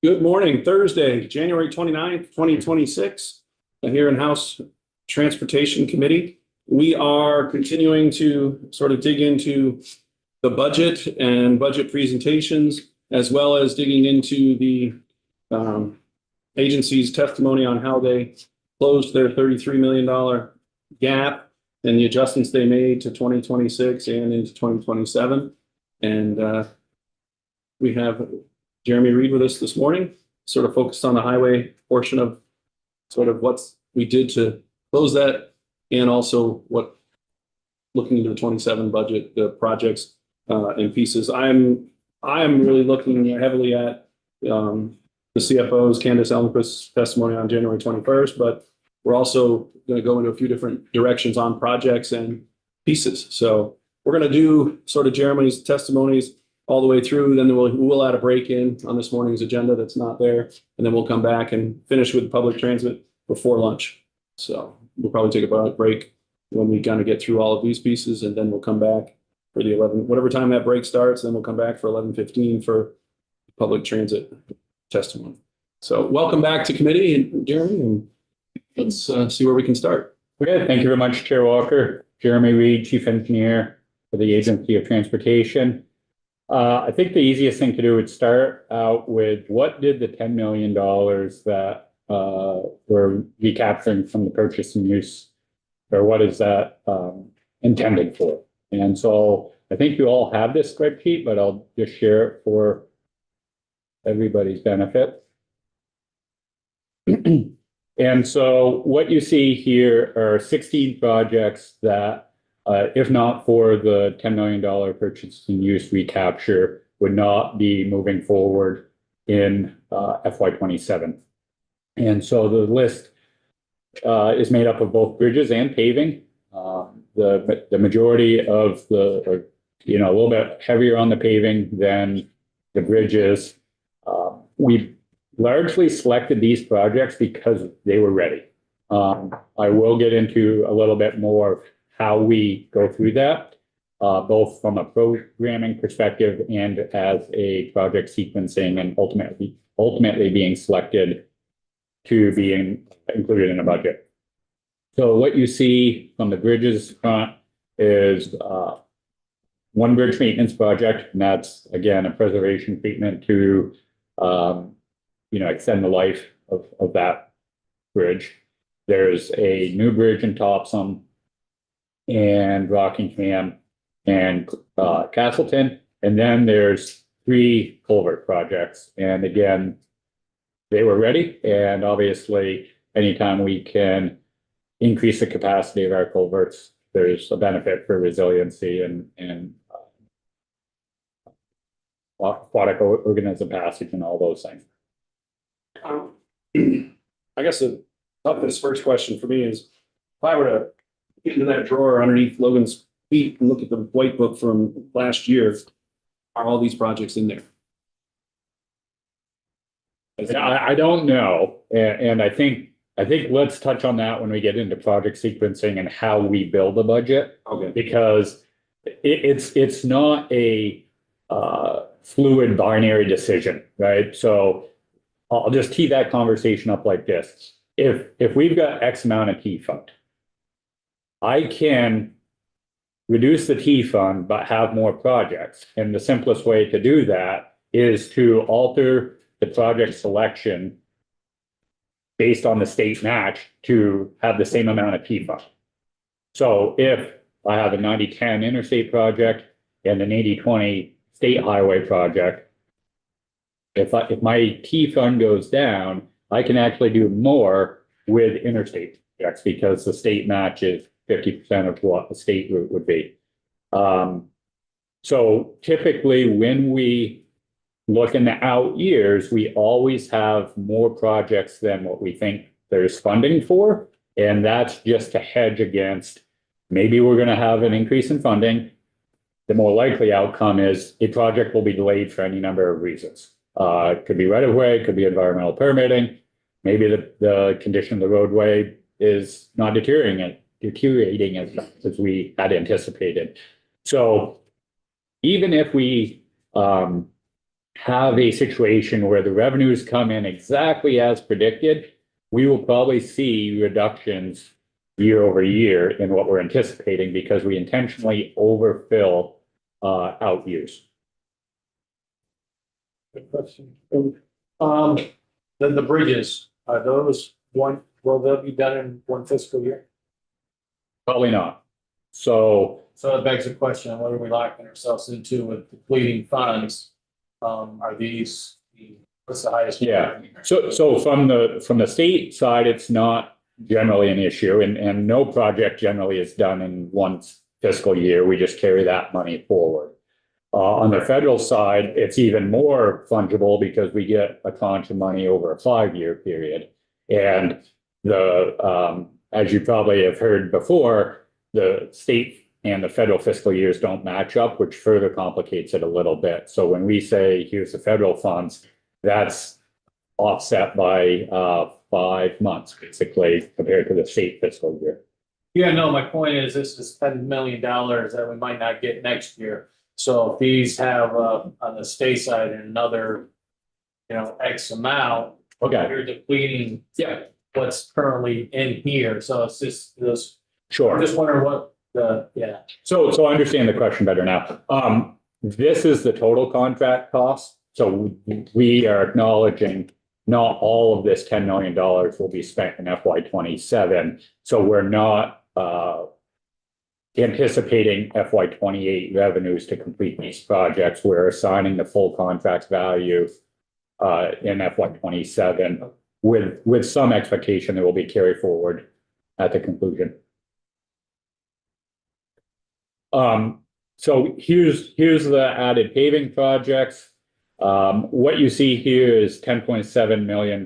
Good morning, Thursday, January 29th, 2026, here in House Transportation Committee. We are continuing to sort of dig into the budget and budget presentations, as well as digging into the agency's testimony on how they closed their $33 million gap and the adjustments they made to 2026 and into 2027. And we have Jeremy Reed with us this morning, sort of focused on the highway portion of sort of what we did to close that, and also what looking into the 27 budget, the projects and pieces. I'm really looking heavily at the CFO's Candace Elmquist's testimony on January 21st, but we're also going to go into a few different directions on projects and pieces. So we're going to do sort of Jeremy's testimonies all the way through. Then we'll add a break in on this morning's agenda that's not there. And then we'll come back and finish with public transit before lunch. So we'll probably take a break when we kind of get through all of these pieces, and then we'll come back for the 11, whatever time that break starts, then we'll come back for 11:15 for public transit testimony. So welcome back to committee, and Jeremy, and let's see where we can start. Okay, thank you very much, Chair Walker. Jeremy Reed, Chief Engineer for the Agency of Transportation. I think the easiest thing to do would start out with what did the $10 million that we're recapturing from the purchase and use, or what is that intended for? And so I think you all have this spreadsheet, but I'll just share it for everybody's benefit. And so what you see here are 16 projects that if not for the $10 million purchase and use recapture, would not be moving forward in FY27. And so the list is made up of both bridges and paving. The majority of a little bit heavier on the paving than the bridges. We largely selected these projects because they were ready. I will get into a little bit more how we go through that, both from a programming perspective and as a project sequencing, and ultimately being selected to be included in a budget. So what you see from the bridges front is one bridge maintenance project, and that's again a preservation treatment to extend the life of that bridge. There's a new bridge in Topsom and Rockingham and Castleton, and then there's 3 culvert projects. And again, they were ready, and obviously anytime we can increase the capacity of our culverts, there's a benefit for resiliency and aquatic organism passage and all those things. I guess the toughest first question for me is, if I were to get into that drawer underneath Logan's feet and look at the white book from last year, are all these projects in there? I don't know, and I think let's touch on that when we get into project sequencing and how we build a budget. Okay. Because it's not a fluid binary decision, right? So I'll just tee that conversation up like this. If we've got X amount of T fund, I can reduce the T fund but have more projects. And the simplest way to do that is to alter the project selection based on the state match to have the same amount of T fund. So if I have a 90-10 interstate project and an 80-20 state highway project, if my T fund goes down, I can actually do more with interstate projects because the state match is 50% of what the state route would be. So typically when we look in the out years, we always have more projects than what we think there's funding for. And that's just to hedge against, maybe we're going to have an increase in funding. The more likely outcome is a project will be delayed for any number of reasons. It could be right of way, it could be environmental permitting. Maybe the condition of the roadway is not deteriorating as we had anticipated. So even if we have a situation where the revenues come in exactly as predicted, we will probably see reductions year over year in what we're anticipating because we intentionally overfill out years. Good question. Then the bridges, are those will they be done in one fiscal year? Probably not. So So it begs the question, what are we locking ourselves into with depleting funds? Are these, what's the highest? Yeah. So from the state side, it's not generally an issue, and no project generally is done in one fiscal year. We just carry that money forward. On the federal side, it's even more fungible because we get a tranche of money over a 5-year period. And as you probably have heard before, the state and the federal fiscal years don't match up, which further complicates it a little bit. So when we say, here's the federal funds, that's offset by 5 months, basically, compared to the state fiscal year. Yeah, no, my point is, this is $10 million that we might not get next year. So if these have, on the state side, another, X amount, Okay, you're depleting yeah, what's currently in here. So it's just those, I'm sure. just wondering what yeah. So I understand the question better now. This is the total contract cost. So we are acknowledging not all of this $10 million will be spent in FY 27. So we're not anticipating FY 28 revenues to complete these projects. We're assigning the full contract value in FY 27 with some expectation there will be carry forward at the conclusion. So here's the added paving projects. What you see here is $10.7 million.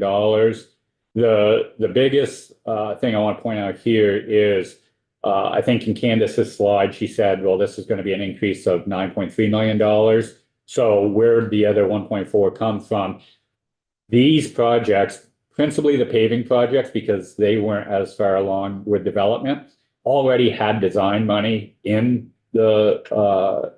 The biggest thing I want to point out here is I think in Candace's slide, she said, well, this is going to be an increase of $9.3 million. So where the other 1.4 comes from, these projects, principally the paving projects, because they weren't as far along with development, already had design money in the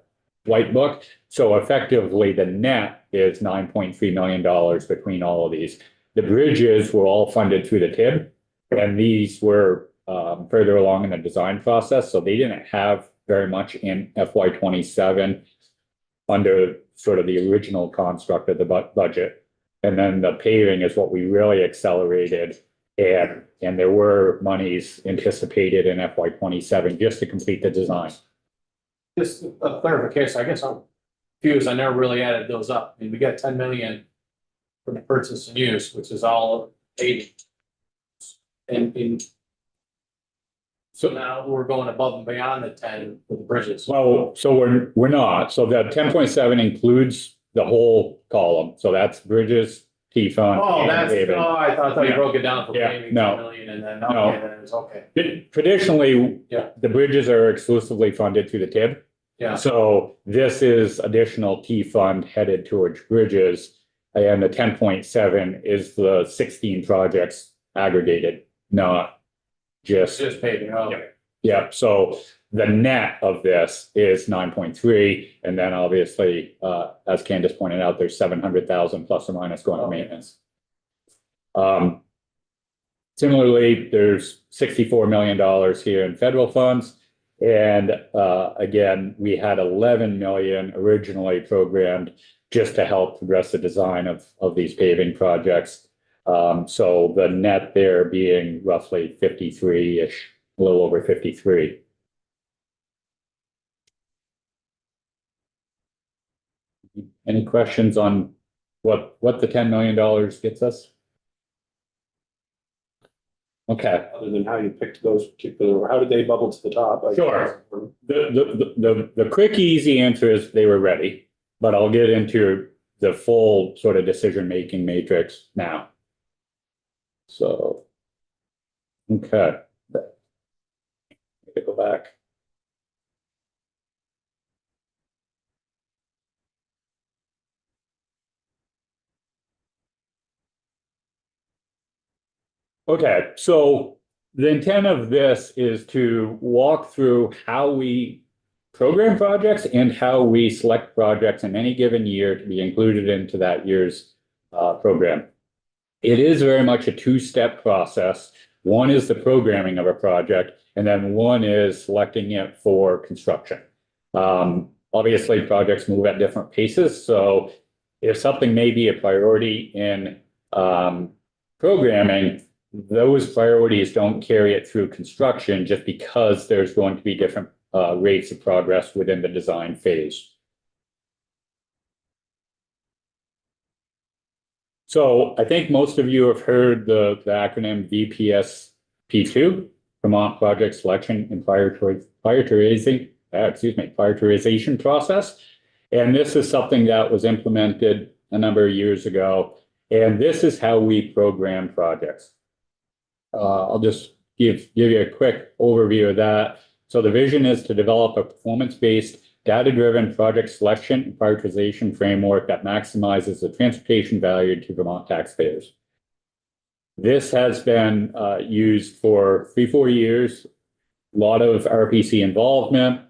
white book. So effectively, the net is $9.3 million between all of these. The bridges were all funded through the TIB, and these were further along in the design process. So they didn't have very much in FY 27 under sort of the original construct of the budget. And then the paving is what we really accelerated. And there were monies anticipated in FY 27 just to complete the design. Just a clarification, I guess I'm confused, I never really added those up. I mean, we got 10 million for the purchase and use, which is all 80. And so now we're going above and beyond the 10 for the bridges. Well, so we're not. So that 10.7 includes the whole column. So that's bridges, T-fund. Oh, and that's, paving. I thought you Yeah. broke it down for Yeah, paving, no. 10 million, and then, No. okay, then it was okay. Traditionally, Yeah. the bridges are exclusively funded through the TIB. Yeah, So this is additional T-fund headed towards bridges. And the 10.7 is the 16 projects aggregated, not it's just, just paving, okay. yeah. So the net of this is 9.3. And then obviously, as Candace pointed out, there's 700,000 plus or minus going to Okay. maintenance. Similarly, there's $64 million here in federal funds. And again, we had 11 million originally programmed just to help progress the design of these paving projects. So the net there being roughly 53-ish, a little over 53. Any questions on what the $10 million gets us? Okay. Other than how you picked those particular, or how did they bubble to the top? Sure. The quick, easy answer is they were ready, but I'll get into the full sort of decision-making matrix now. So, okay. Let me go back. Okay, so the intent of this is to walk through how we program projects and how we select projects in any given year to be included into that year's program. It is very much a two-step process. One is the programming of a project, and then one is selecting it for construction. Obviously, projects move at different paces, so if something may be a priority in programming, those priorities don't carry it through construction just because there's going to be different rates of progress within the design phase. So I think most of you have heard the acronym VPSP2, Vermont Project Selection and Prioritization Process. And this is something that was implemented a number of years ago. And this is how we program projects. I'll just give you a quick overview of that. So the vision is to develop a performance-based, data-driven project selection and prioritization framework that maximizes the transportation value to Vermont taxpayers. This has been used for 3-4 years, a lot of RPC involvement.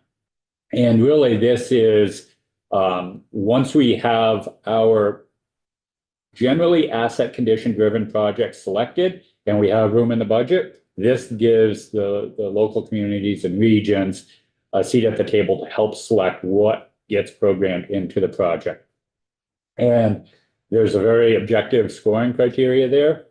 And really this is, once we have our generally asset condition driven projects selected and we have room in the budget, this gives the local communities and regions a seat at the table to help select what gets programmed into the project. And there's a very objective scoring criteria there.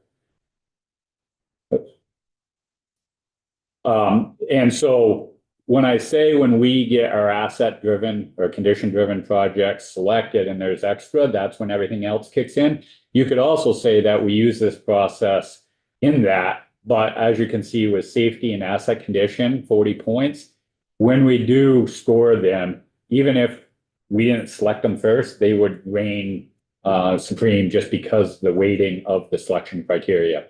And so when I say when we get our asset driven or condition driven projects selected and there's extra, that's when everything else kicks in. You could also say that we use this process in that, but as you can see with safety and asset condition, 40 points, when we do score them, even if we didn't select them first, they would reign supreme just because the weighting of the selection criteria.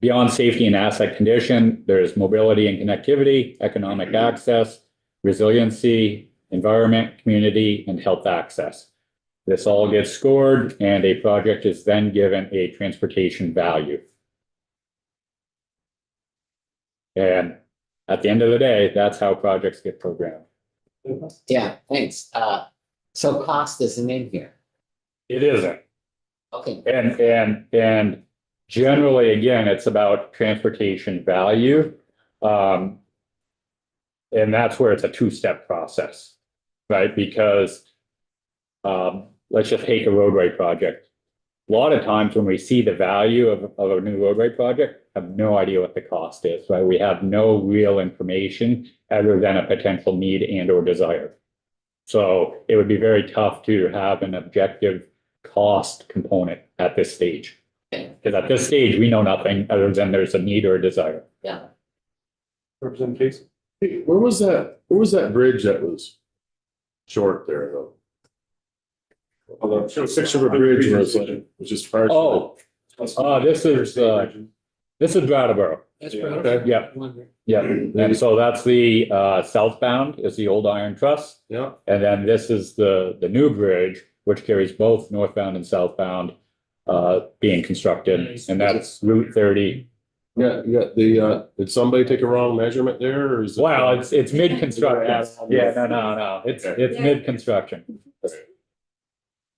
Beyond safety and asset condition, there's mobility and connectivity, economic access, resiliency, environment, community, and health access. This all gets scored and a project is then given a transportation value. And at the end of the day, that's how projects get programmed. Yeah, thanks. So cost isn't in here. It isn't. Okay, And generally, again, it's about transportation value. And that's where it's a two-step process, right? Because let's just take a roadway project. A lot of times when we see the value of a new roadway project, have no idea what the cost is, right? We have no real information other than a potential need and or desire. So it would be very tough to have an objective cost component at this stage. Because at this stage, we know nothing other than there's a need or a desire. yeah. Representative Casey? Hey, where was that bridge that was short there though? Picture of a bridge where it's like, it was just partial. This is Brattleboro. That's Okay. Yeah. Yeah. And so that's the southbound is the old iron truss. Yeah, And then this is the new bridge, which carries both northbound and southbound being constructed. And that's Route 30. yeah, you got the, did somebody take a wrong measurement there or is it? Wow, it's mid-construction. Yeah, no. It's mid-construction.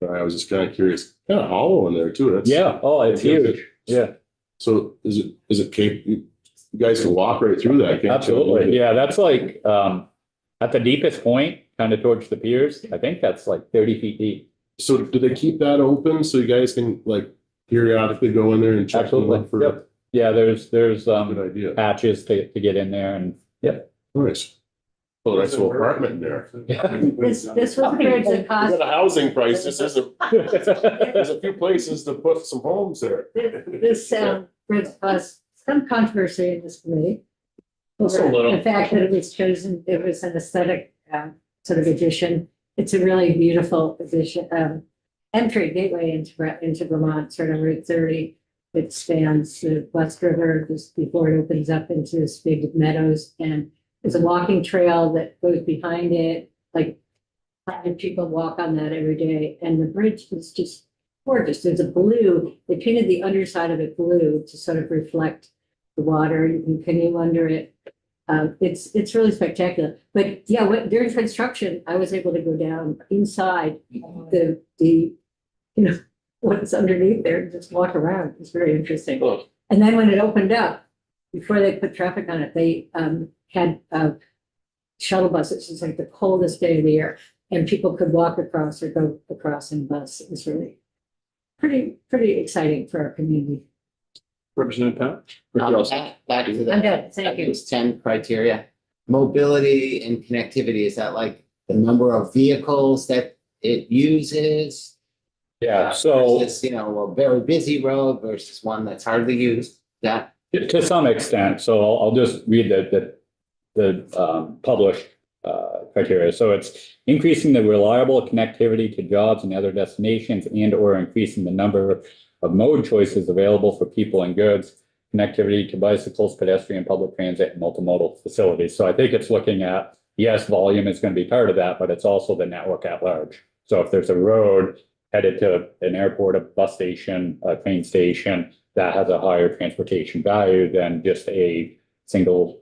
I was just kind of curious, kind of hollow in there too. That's. Yeah, oh, it's huge. Yeah, So is it you guys can walk right through that, can't you? absolutely. Yeah, that's like at the deepest point, kind of towards the piers, I think that's like 30 feet deep. So do they keep that open so you guys can like periodically go in there and check and Absolutely. look for? Yep. Yeah, there's Good idea. patches to get in there and yep. Nice. Oh, nice little apartment in there. This was a bridge that You cost, got a housing crisis, there's a few places to put some homes there. this bridge caused some controversy in this committee. Just a Over little. the fact that it was chosen, it was an aesthetic sort of addition. It's a really beautiful addition, entry gateway into Vermont, sort of Route 30. It spans the West River just before it opens up into this big meadows, and there's a walking trail that goes behind it, like 100 people walk on that every day, and the bridge is just gorgeous. There's a blue, they painted the underside of it blue to sort of reflect the water. You can canoe under it. It's really spectacular. But yeah, during construction, I was able to go down inside the, what's underneath there and just walk around. It's very interesting. And then when it opened up, before they put traffic on it, they had shuttle buses. It's like the coldest day of the year, and people could walk across or go across in bus. It was really pretty exciting for our community. Representative Pat? Back to the. I'm done. Thank you. Those 10 criteria. Mobility and connectivity, is that like the number of vehicles that it uses? Yeah, so Versus, a very busy road versus one that's hardly used, that, to some extent, so I'll just read the published criteria. So it's increasing the reliable connectivity to jobs and other destinations and or increasing the number of mode choices available for people and goods, connectivity to bicycles, pedestrian, public transit, and multimodal facilities. So I think it's looking at, yes, volume is going to be part of that, but it's also the network at large. So if there's a road headed to an airport, a bus station, a train station, that has a higher transportation value than just a single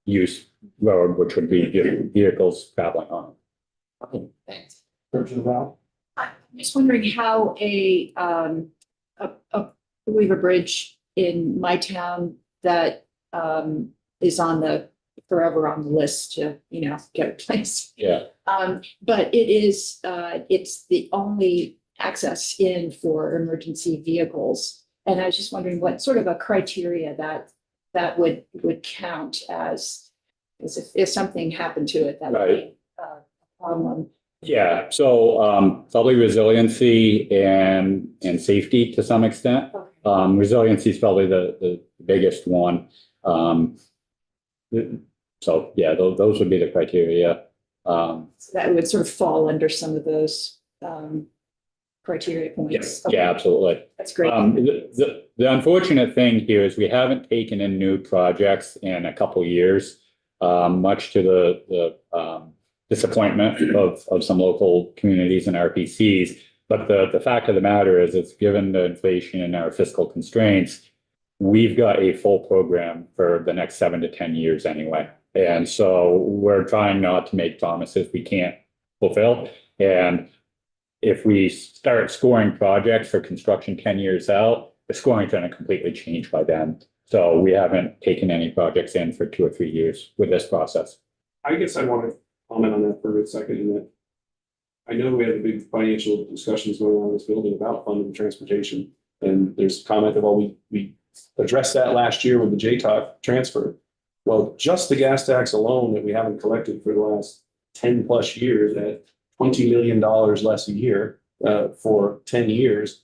use road, which would be vehicles traveling on it. okay, thanks. Representative Val? I'm just wondering how I believe a bridge in my town that is forever on the list to, get replaced. Yeah. But it's the only access in for emergency vehicles. And I was just wondering what sort of a criteria that would count as if something happened to it, that would be a problem. Yeah, so probably resiliency and safety to some extent. Okay. Resiliency is probably the biggest one. So yeah, those would be the criteria. So that would sort of fall under some of those criteria points. Okay, Yeah, absolutely. that's great. The unfortunate thing here is we haven't taken in new projects in a couple years, much to the disappointment of some local communities and RPCs. But the fact of the matter is, it's given the inflation and our fiscal constraints, we've got a full program for the next 7 to 10 years anyway. And so we're trying not to make promises we can't fulfill. And if we start scoring projects for construction 10 years out, the scoring is going to completely change by then. So we haven't taken any projects in for 2 or 3 years with this process. I guess I want to comment on that for a second, in that I know we have a big financial discussions going on in this building about funding transportation. And there's comment that, well, we addressed that last year with the JTOC transfer. Well, just the gas tax alone that we haven't collected for the last 10 plus years at $20 million less a year for 10 years.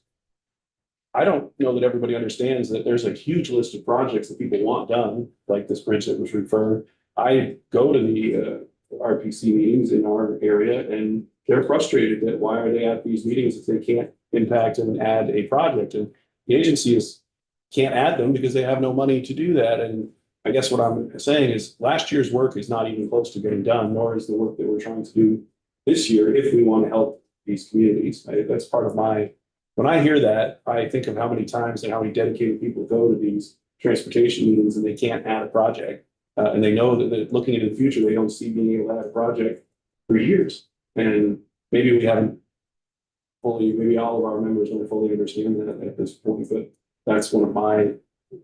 I don't know that everybody understands that there's a huge list of projects that people want done, like this bridge that was referred. I go to the RPC meetings in our area, and they're frustrated that why are they at these meetings if they can't impact and add a project? And the agency can't add them because they have no money to do that. And I guess what I'm saying is last year's work is not even close to getting done, nor is the work that we're trying to do this year if we want to help these communities. That's part of when I hear that, I think of how many times and how many dedicated people go to these transportation meetings and they can't add a project. And they know that looking into the future, they don't see being able to add a project for years. And maybe we haven't maybe all of our members don't fully understand that at this point, but that's one of my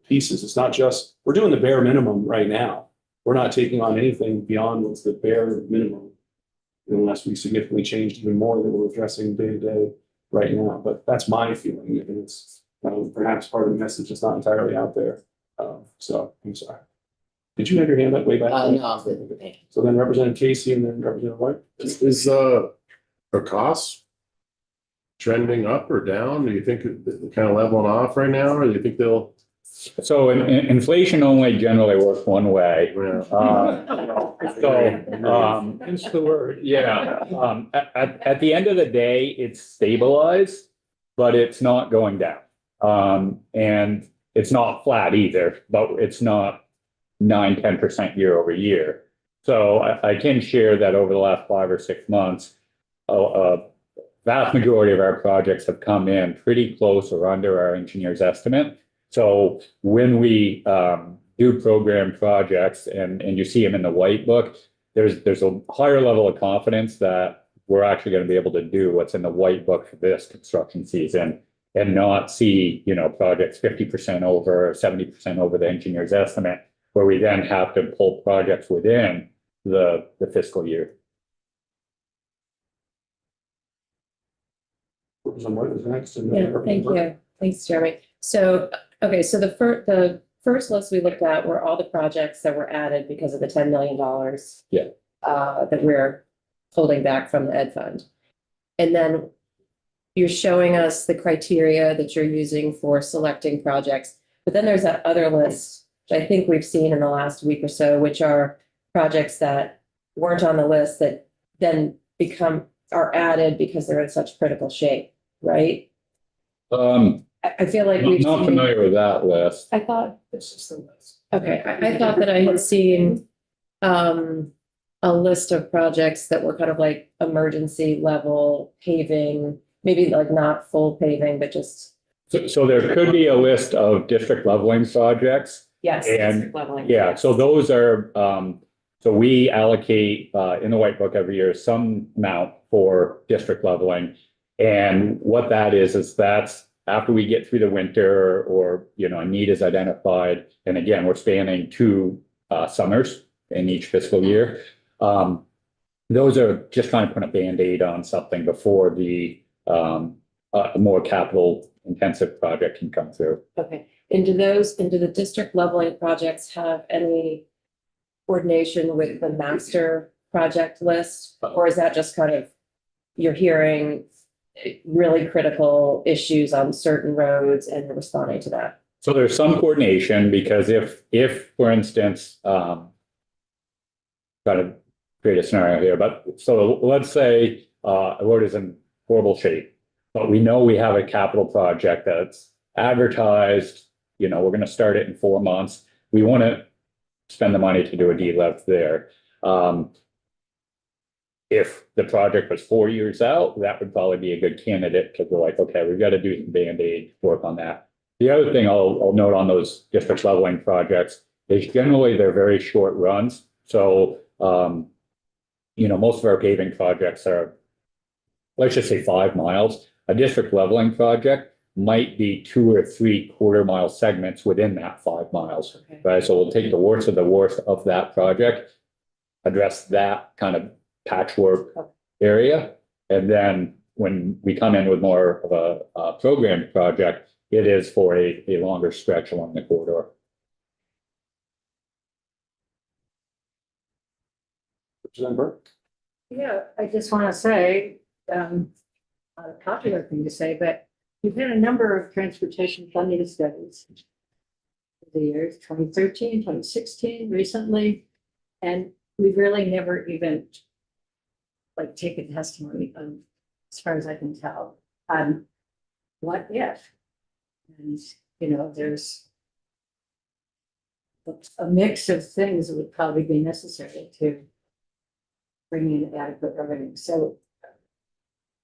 pieces. It's not just, we're doing the bare minimum right now. We're not taking on anything beyond what's the bare minimum, unless we significantly changed even more than we're addressing day to day right now. But that's my feeling, and it's perhaps part of the message that's not entirely out there. So I'm sorry. Did you have your hand up way back? No. So then Representative Casey and then Representative White. Is our costs trending up or down? Do you think they're kind of leveling off right now, or do you think they'll? So inflation only generally works one way. Hence the word. Yeah, at the end of the day, it's stabilized, but it's not going down. And it's not flat either, but it's not 9-10% year over year. So I can share that over the last 5 or 6 months, a vast majority of our projects have come in pretty close or under our engineer's estimate. So when we do program projects and you see them in the white book, there's a higher level of confidence that we're actually going to be able to do what's in the white book for this construction season and not see, projects 50% over, 70% over the engineer's estimate, where we then have to pull projects within the fiscal year. What is next? Yeah, thank you. Thanks, Jeremy. So, okay, so the first list we looked at were all the projects that were added because of the $10 million. Yeah. That we're holding back from the ed fund. And then you're showing us the criteria that you're using for selecting projects. But then there's that other list, which I think we've seen in the last week or so, which are projects that weren't on the list that then are added because they're in such critical shape, right? I feel like we've Not seen, familiar with that list. I thought, This is the list. okay, I thought that I had seen a list of projects that were kind of like emergency level paving, maybe like not full paving, but just, So there could be a list of district leveling projects. yes. And, leveling, Yeah, yes. so those are, so we allocate in the white book every year some amount for district leveling. And what that is that's after we get through the winter or, a need is identified. And again, we're spanning 2 summers in each fiscal year. Those are just trying to put a Band-Aid on something before the more capital intensive project can come through. Okay, and do the district leveling projects have any coordination with the master project list? Or is that just kind of, you're hearing really critical issues on certain roads and you're responding to that? So there's some coordination because if for instance, try to create a scenario here, but so let's say a road is in horrible shape, but we know we have a capital project that's advertised, we're going to start it in 4 months. We want to spend the money to do a DLEV there. If the project was 4 years out, that would probably be a good candidate because we're like, okay, we've got to do some Band-Aid work on that. The other thing I'll note on those district leveling projects is generally they're very short runs. So, most of our paving projects are, let's just say 5 miles. A district leveling project might be 2 or 3 quarter-mile segments within that 5 miles, Okay. right? So we'll take the worst of that project, address that kind of patchwork area. And then when we come in with more of a programmed project, it is for a longer stretch along the corridor. Representative Burke? Yeah, I just want to say, not a popular thing to say, but we've had a number of transportation funding studies. The years 2013, 2016, recently, and we've really never even taken testimony on, as far as I can tell, on what if. And, there's a mix of things that would probably be necessary to bring in adequate revenue. So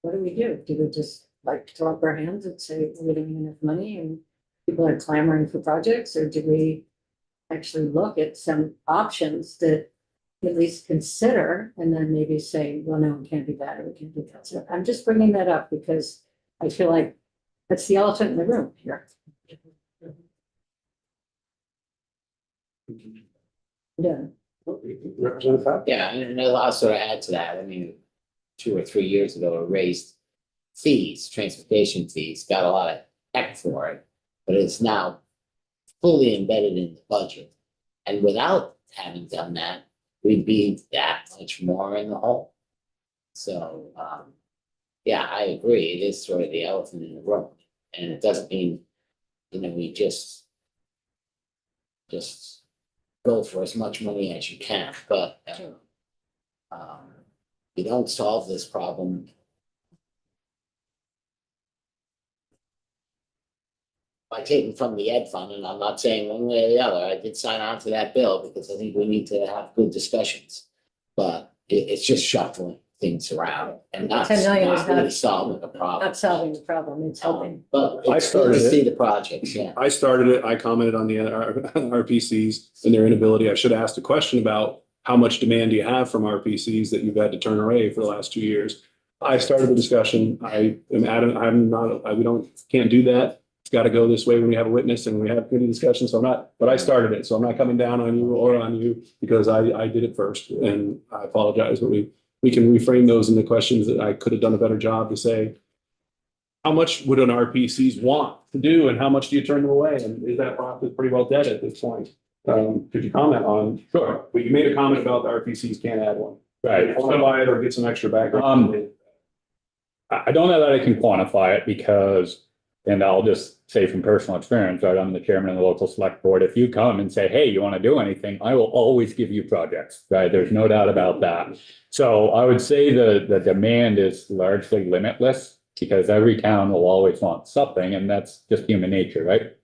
what do we do? Do we just throw up our hands and say we don't have enough money and people are clamoring for projects? Or do we actually look at some options that at least consider and then maybe say, well, no, it can't be that or it can't be that. So I'm just bringing that up because I feel like that's the elephant in the room here. Yeah. Representative Fab? Yeah, and I'll sort of add to that. I mean, 2 or 3 years ago, it raised fees, transportation fees, got a lot of heck for it, but it's now fully embedded in the budget. And without having done that, we'd be that much more in the hole. So, yeah, I agree. It is sort of the elephant in the room. And it doesn't mean, we just go for as much money as you can, but you don't solve this problem by taking from the ed fund, and I'm not saying one way or the other. I did sign on to that bill because I think we need to have good discussions. But it's just shuffling. things around and not, 10 million is not really not- solving a problem. Not solving the problem, it's helping. But I it's good to started it. see the projects, yeah. I started it, I commented on the RPCs and their inability. I should have asked a question about how much demand do you have from RPCs that you've had to turn away for the last 2 years? I started the discussion. I am adamant, can't do that. It's got to go this way when we have a witness and we have committee discussion. So I'm not, but I started it. So I'm not coming down on you or on you because I did it first and I apologize, but we can reframe those into questions that I could have done a better job to say, how much would an RPCs want to do and how much do you turn them away? And is that process pretty well dead at this point? Could you comment on? Sure. Well, you made a comment about the RPCs can't add one. Right. Quantify it or get some extra background. I don't know that I can quantify it because, and I'll just say from personal experience, right, I'm the chairman of the local select board. If you come and say, hey, you want to do anything, I will always give you projects, right? There's no doubt about that. So I would say the demand is largely limitless because every town will always want something, and that's just human nature, right?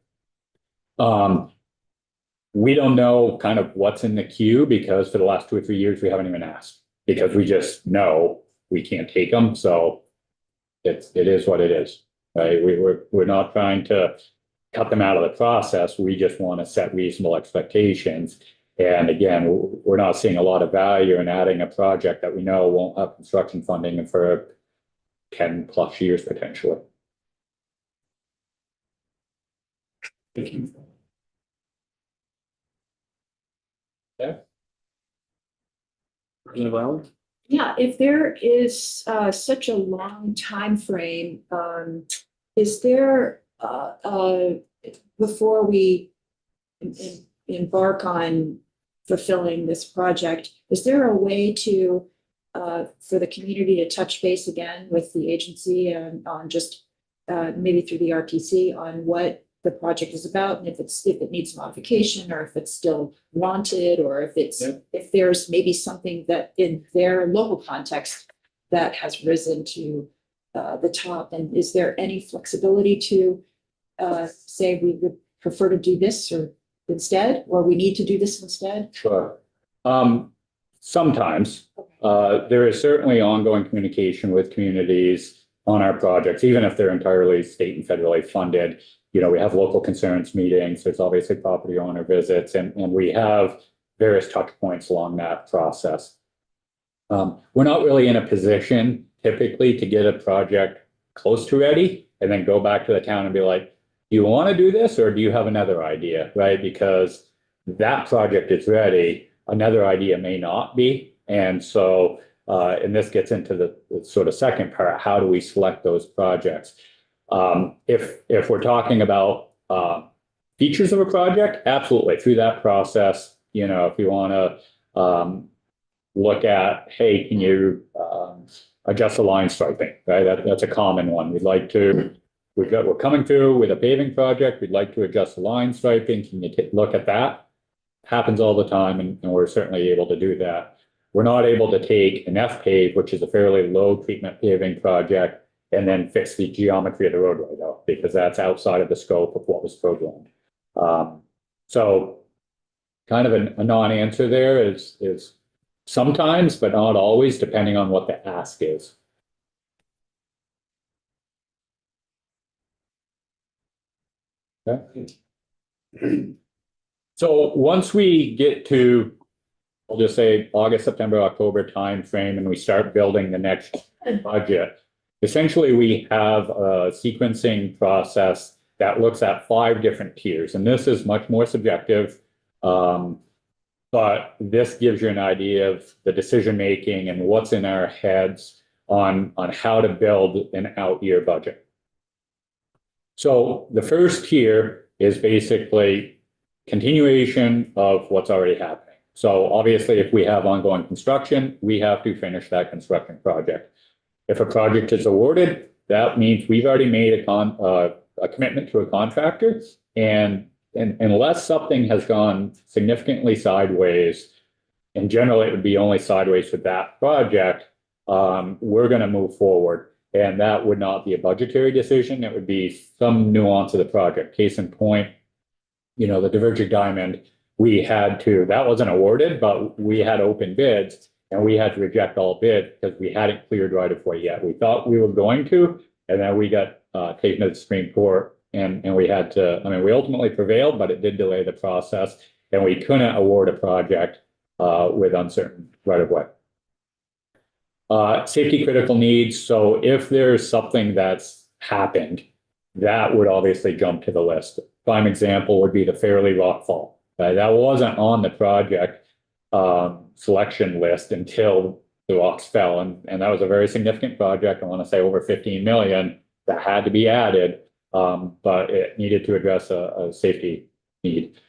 We don't know kind of what's in the queue because for the last 2 or 3 years, we haven't even asked because we just know we can't take them. So it is what it is, right? We're not trying to cut them out of the process. We just want to set reasonable expectations. And again, we're not seeing a lot of value in adding a project that we know won't have construction funding for 10 plus years potentially. Thank you. Representative Allen? Yeah, if there is such a long time frame, is there before we embark on fulfilling this project, is there a way to for the community to touch base again with the agency and on just maybe through the RTC on what the project is about and if it needs modification or if it's still wanted or if there's maybe something that in their local context that has risen to the top, and is there any flexibility to say we would prefer to do this or instead, or we need to do this instead? Sure. Sometimes there is certainly ongoing communication with communities on our projects, even if they're entirely state and federally funded. You know, we have local concerns meetings, there's obviously property owner visits, and we have various touch points along that process. We're not really in a position typically to get a project close to ready and then go back to the town and be like, do you want to do this or do you have another idea, right? Because that project is ready, another idea may not be. And so, and this gets into the sort of second part, how do we select those projects? If we're talking about features of a project, absolutely, through that process, you know, if you want to look at, hey, can you adjust the line striping, right? That's a common one. We're coming through with a paving project. We'd like to adjust the line striping. Can you look at that? Happens all the time, and we're certainly able to do that. We're not able to take an F-pave, which is a fairly low treatment paving project, and then fix the geometry of the roadway though, because that's outside of the scope of what was programmed. So kind of a non-answer there is sometimes, but not always, depending on what the ask is. Okay. So once we get to, I'll just say August, September, October timeframe, and we start building the next budget, essentially we have a sequencing process that looks at 5 different tiers, and this is much more subjective. But this gives you an idea of the decision-making and what's in our heads on how to build an out-year budget. So the first tier is basically continuation of what's already happening. So obviously, if we have ongoing construction, we have to finish that construction project. If a project is awarded, that means we've already made a commitment to a contractor, and unless something has gone significantly sideways, and generally it would be only sideways with that project, we're going to move forward. And that would not be a budgetary decision. It would be some nuance of the project. Case in point, you know, the Diverging Diamond, that wasn't awarded, but we had open bids. And we had to reject all bids because we hadn't cleared right of way yet. We thought we were going to, and then we got taken to the Supreme Court and we had to, I mean, we ultimately prevailed, but it did delay the process and we couldn't award a project with uncertain right of way. Safety critical needs. So if there's something that's happened, that would obviously jump to the list. Prime example would be the Fairleigh Rockfall. That wasn't on the project selection list until the rocks fell. And that was a very significant project. I want to say over 15 million that had to be added, but it needed to address a safety need.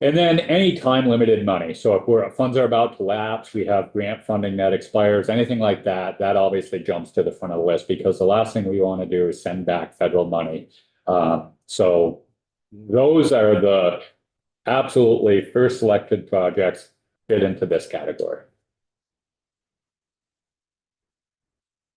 And then any time limited money. So if funds are about to lapse, we have grant funding that expires, anything like that, that obviously jumps to the front of the list because the last thing we want to do is send back federal money. So those are the absolutely first selected projects fit into this category.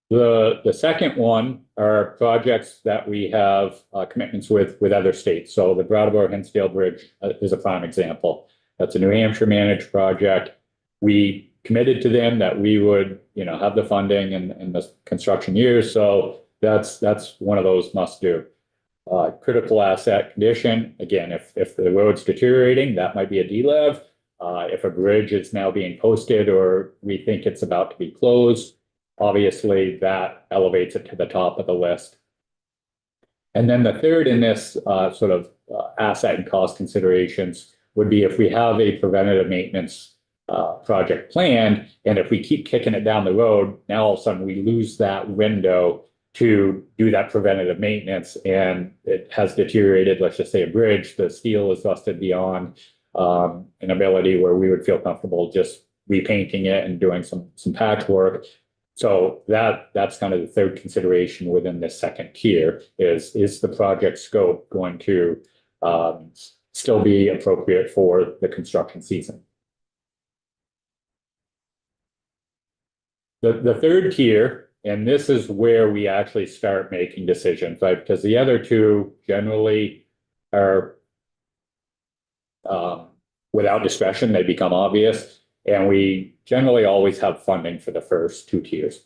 The second one are projects that we have commitments with other states. So the Brattleboro-Hinsdale Bridge is a prime example. That's a New Hampshire managed project. We committed to them that we would, have the funding in the construction years. So that's one of those must do. Critical asset condition. Again, if the road's deteriorating, that might be a DLEV. If a bridge is now being posted or we think it's about to be closed, obviously that elevates it to the top of the list. And then the third in this asset and cost considerations would be if we have a preventative maintenance project planned, and if we keep kicking it down the road, now all of a sudden we lose that window to do that preventative maintenance and it has deteriorated, let's just say a bridge, the steel is rusted beyond an ability where we would feel comfortable just repainting it and doing some patchwork. So that's kind of the third consideration within this second tier is the project scope going to still be appropriate for the construction season. The third tier, and this is where we actually start making decisions, right? Because the other two generally are without discretion, they become obvious. And we generally always have funding for the first two tiers.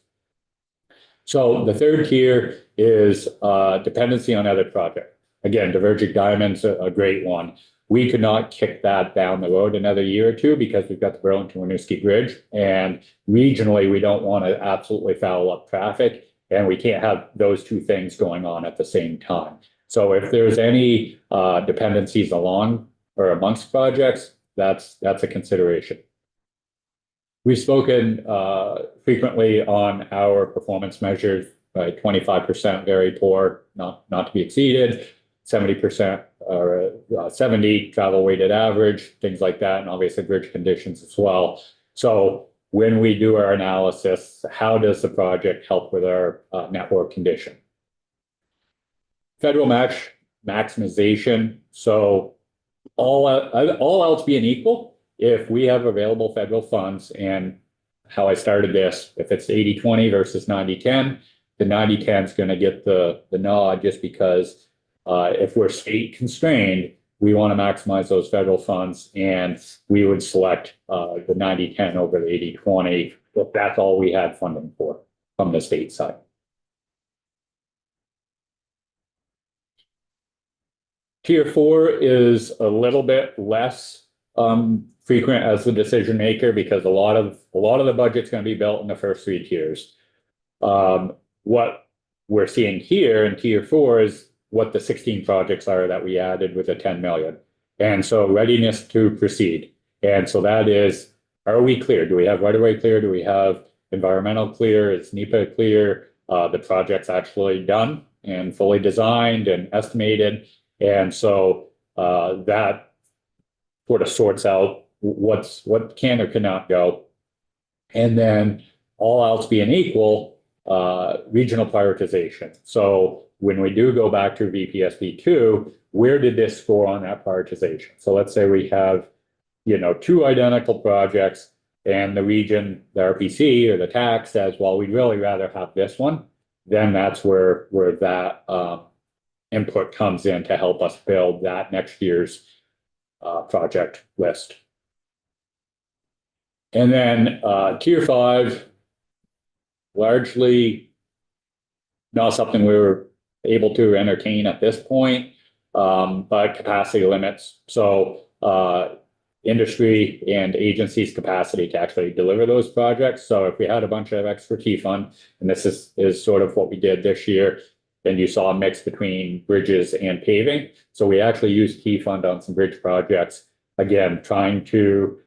So the third tier is dependency on other projects. Again, Divergent Diamond's a great one. We could not kick that down the road another year or two because we've got the Burlington-Winooski Bridge. And regionally, we don't want to absolutely foul up traffic. And we can't have those two things going on at the same time. So if there's any dependencies along or amongst projects, that's a consideration. We've spoken frequently on our performance measures, right? 25% very poor, not to be exceeded, 70% or 70 travel weighted average, things like that, and obviously bridge conditions as well. So when we do our analysis, how does the project help with our network condition? Federal match maximization. So all else being equal, if we have available federal funds, and how I started this, if it's 80-20 versus 90-10, the 90-10 is going to get the nod just because if we're state constrained, we want to maximize those federal funds, and we would select the 90-10 over the 80-20 if that's all we had funding for from the state side. Tier 4 is a little bit less frequent as the decision maker because a lot of the budget's going to be built in the first three tiers. What we're seeing here in tier 4 is what the 16 projects are that we added with the 10 million. And so readiness to proceed. And so that is, are we clear? Do we have right-of-way clear? Do we have environmental clear? Is NEPA clear? The project's actually done and fully designed and estimated. And so that sort of sorts out what can or cannot go. And then all else being equal, regional prioritization. So when we do go back to VPSP2, where did this score on that prioritization? So let's say we have, two identical projects and the region, the RPC or the TAC says, well, we'd really rather have this one. Then that's where that input comes in to help us build that next year's project list. And then tier 5, largely not something we were able to entertain at this point, but capacity limits. So industry and agencies' capacity to actually deliver those projects. So if we had a bunch of extra T fund, and this is sort of what we did this year, then you saw a mix between bridges and paving. So we actually used T fund on some bridge projects, again, trying to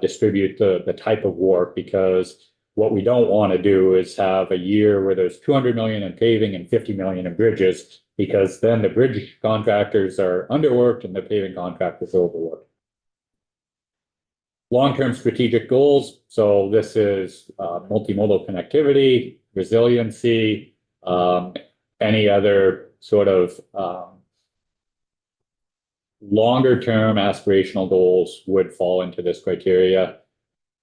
distribute the type of work, because what we don't want to do is have a year where there's 200 million in paving and 50 million in bridges, because then the bridge contractors are underworked and the paving contractors are overworked. Long-term strategic goals. So this is multimodal connectivity, resiliency, any other sort of longer-term aspirational goals would fall into this criteria.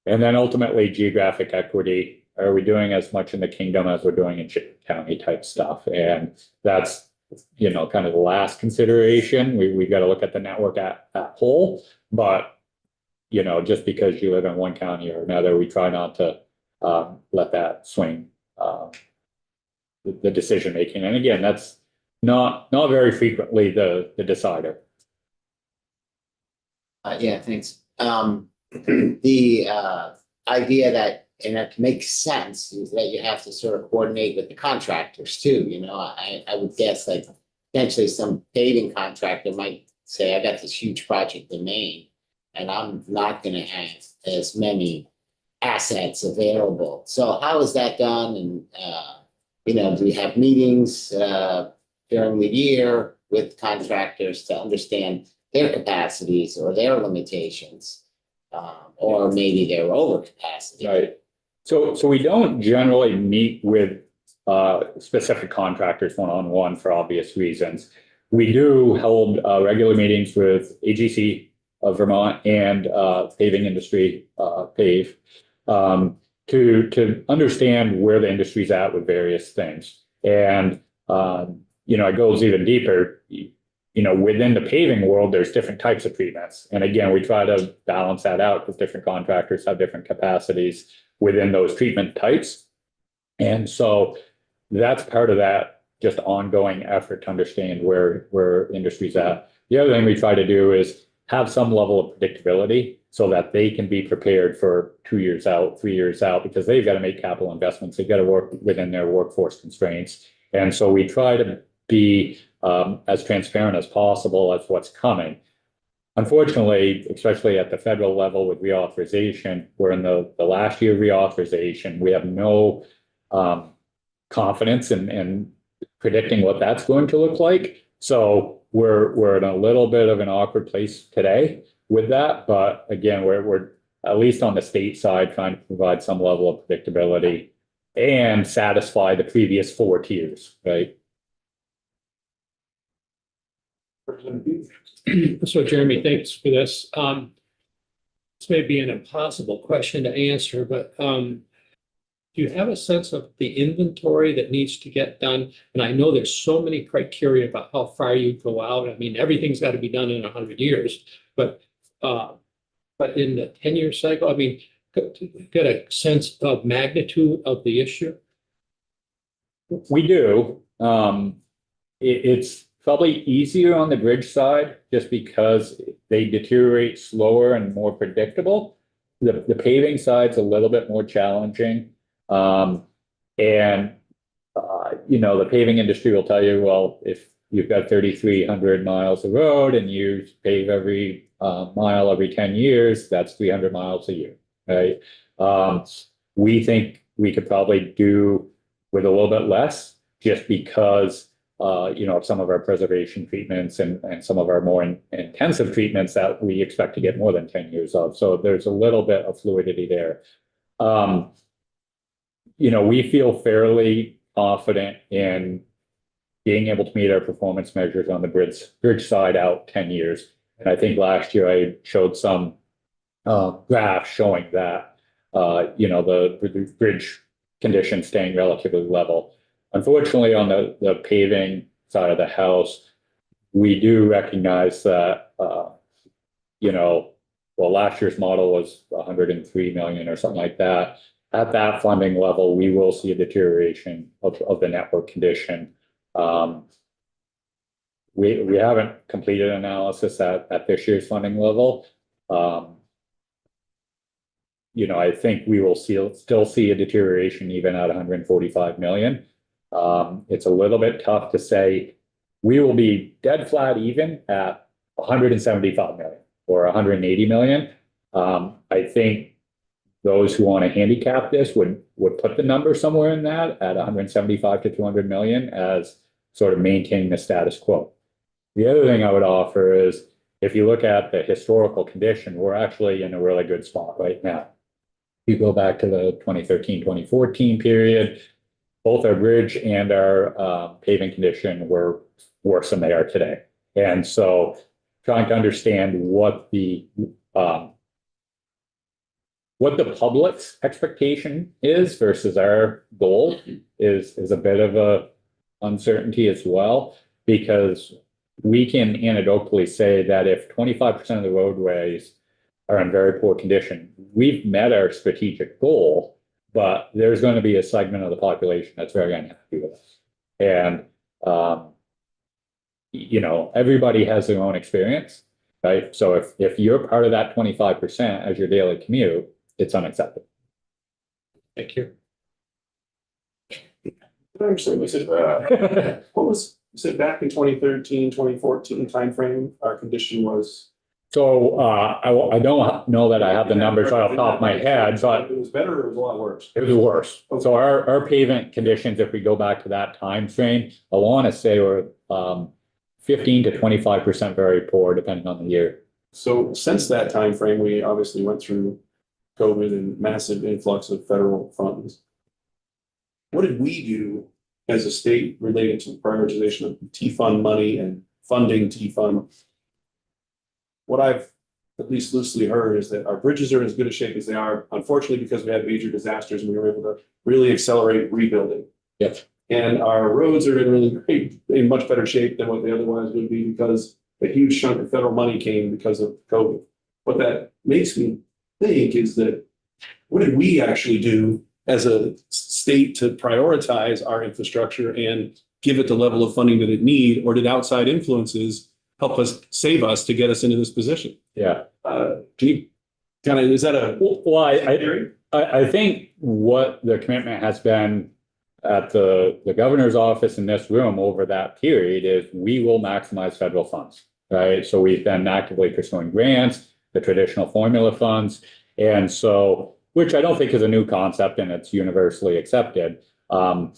And then ultimately geographic equity. Are we doing as much in the kingdom as we're doing in county type stuff? And that's, you know, kind of the last consideration. We got to look at the network at whole, but you know, just because you live in one county or another, we try not to let that swing the decision making. And again, that's not very frequently the decider. Yeah, thanks. The idea that, and that makes sense, is that you have to sort of coordinate with the contractors too, you know, I would guess like potentially some paving contractor might say, I got this huge project in Maine, and I'm not gonna have as many assets available. So how is that done? And, you know, do we have meetings during the year with contractors to understand their capacities or their limitations? Or maybe their overcapacity. Right. So we don't generally meet with specific contractors one-on-one for obvious reasons. We do hold regular meetings with AGC of Vermont and paving industry, PAVE, to understand where the industry's at with various things. And you know, it goes even deeper. You know, within the paving world, there's different types of treatments. And again, we try to balance that out because different contractors have different capacities within those treatment types. And so that's part of that just ongoing effort to understand where industry's at. The other thing we try to do is have some level of predictability so that they can be prepared for 2 years out, 3 years out, because they've got to make capital investments. They've got to work within their workforce constraints. And so we try to be as transparent as possible as what's coming. Unfortunately, especially at the federal level with reauthorization, we're in the last year of reauthorization. We have no confidence in predicting what that's going to look like. So we're in a little bit of an awkward place today with that. But again, we're at least on the state side trying to provide some level of predictability and satisfy the previous 4 tiers, right? So Jeremy, thanks for this. This may be an impossible question to answer, but do you have a sense of the inventory that needs to get done? And I know there's so many criteria about how far you go out. I mean, everything's got to be done in 100 years, but in the 10-year cycle, I mean, get a sense of magnitude of the issue? We do. It's probably easier on the bridge side just because they deteriorate slower and more predictable. The paving side's a little bit more challenging. You know, the paving industry will tell you, well, if you've got 3,300 miles of road and you pave every mile every 10 years, that's 300 miles a year, right? We think we could probably do with a little bit less just because you know, some of our preservation treatments and some of our more intensive treatments that we expect to get more than 10 years of. So there's a little bit of fluidity there. You know, we feel fairly confident in being able to meet our performance measures on the bridge side out 10 years. And I think last year I showed some graphs showing that, you know, the bridge condition staying relatively level. Unfortunately, on the paving side of the house, we do recognize that, you know, well, last year's model was 103 million or something like that. At that funding level, we will see a deterioration of the network condition. We haven't completed analysis at this year's funding level. You know, I think we will still see a deterioration even at 145 million. It's a little bit tough to say we will be dead flat even at 175 million or 180 million. I think those who want to handicap this would put the number somewhere in that at 175 to 200 million as sort of maintaining the status quo. The other thing I would offer is if you look at the historical condition, we're actually in a really good spot right now. You go back to the 2013, 2014 period, both our bridge and our paving condition were worse than they are today. And so trying to understand what the public's expectation is versus our goal is a bit of a uncertainty as well, because we can anecdotally say that if 25% of the roadways are in very poor condition, we've met our strategic goal, but there's going to be a segment of the population that's very unhappy with us. And, you know, everybody has their own experience, right? So if you're part of that 25% as your daily commute, it's unacceptable. Thank you. I understand, we said, what was, you said back in 2013, 2014 timeframe, our condition was. So I don't know that I have the numbers right off the top of my head, but It was better or it was a lot worse? it was worse. So our pavement conditions, if we go back to that time frame, I want to say were 15 to 25% very poor, depending on the year. So since that time frame, we obviously went through COVID and massive influx of federal funds. What did we do as a state related to the prioritization of T-fund money and funding T-fund? What I've at least loosely heard is that our bridges are in as good a shape as they are, unfortunately, because we had major disasters and we were able to really accelerate rebuilding. Yes. And our roads are in much better shape than what they otherwise would be because a huge chunk of federal money came because of COVID. What that makes me think is that what did we actually do as a state to prioritize our infrastructure and give it the level of funding that it need, or did outside influences help us save us to get us into this position? Yeah. Can you kind of, is that a Well, theory? I think what the commitment has been at the governor's office in this room over that period is we will maximize federal funds, right? So we've been actively pursuing grants, the traditional formula funds. And so, which I don't think is a new concept and it's universally accepted. And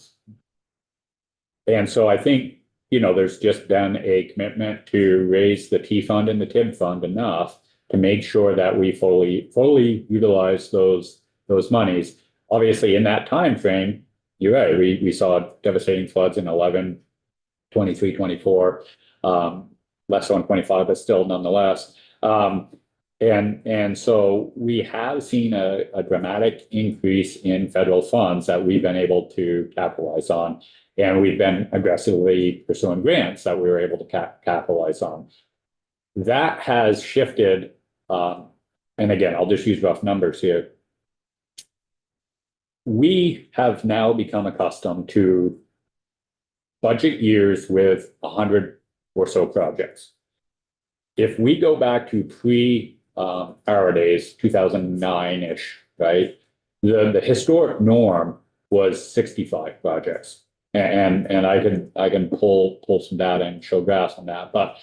so I think, you know, there's just been a commitment to raise the T fund and the TIB fund enough to make sure that we fully utilize those monies. Obviously, in that time frame, you're right, we saw devastating floods in 11, 23, 24, less so in 25, but still nonetheless. And so we have seen a dramatic increase in federal funds that we've been able to capitalize on. And we've been aggressively pursuing grants that we were able to capitalize on. That has shifted. And again, I'll just use rough numbers here. We have now become accustomed to budget years with 100 or so projects. If we go back to our days, 2009-ish, right? The historic norm was 65 projects. And I can pull some data and show graphs on that. But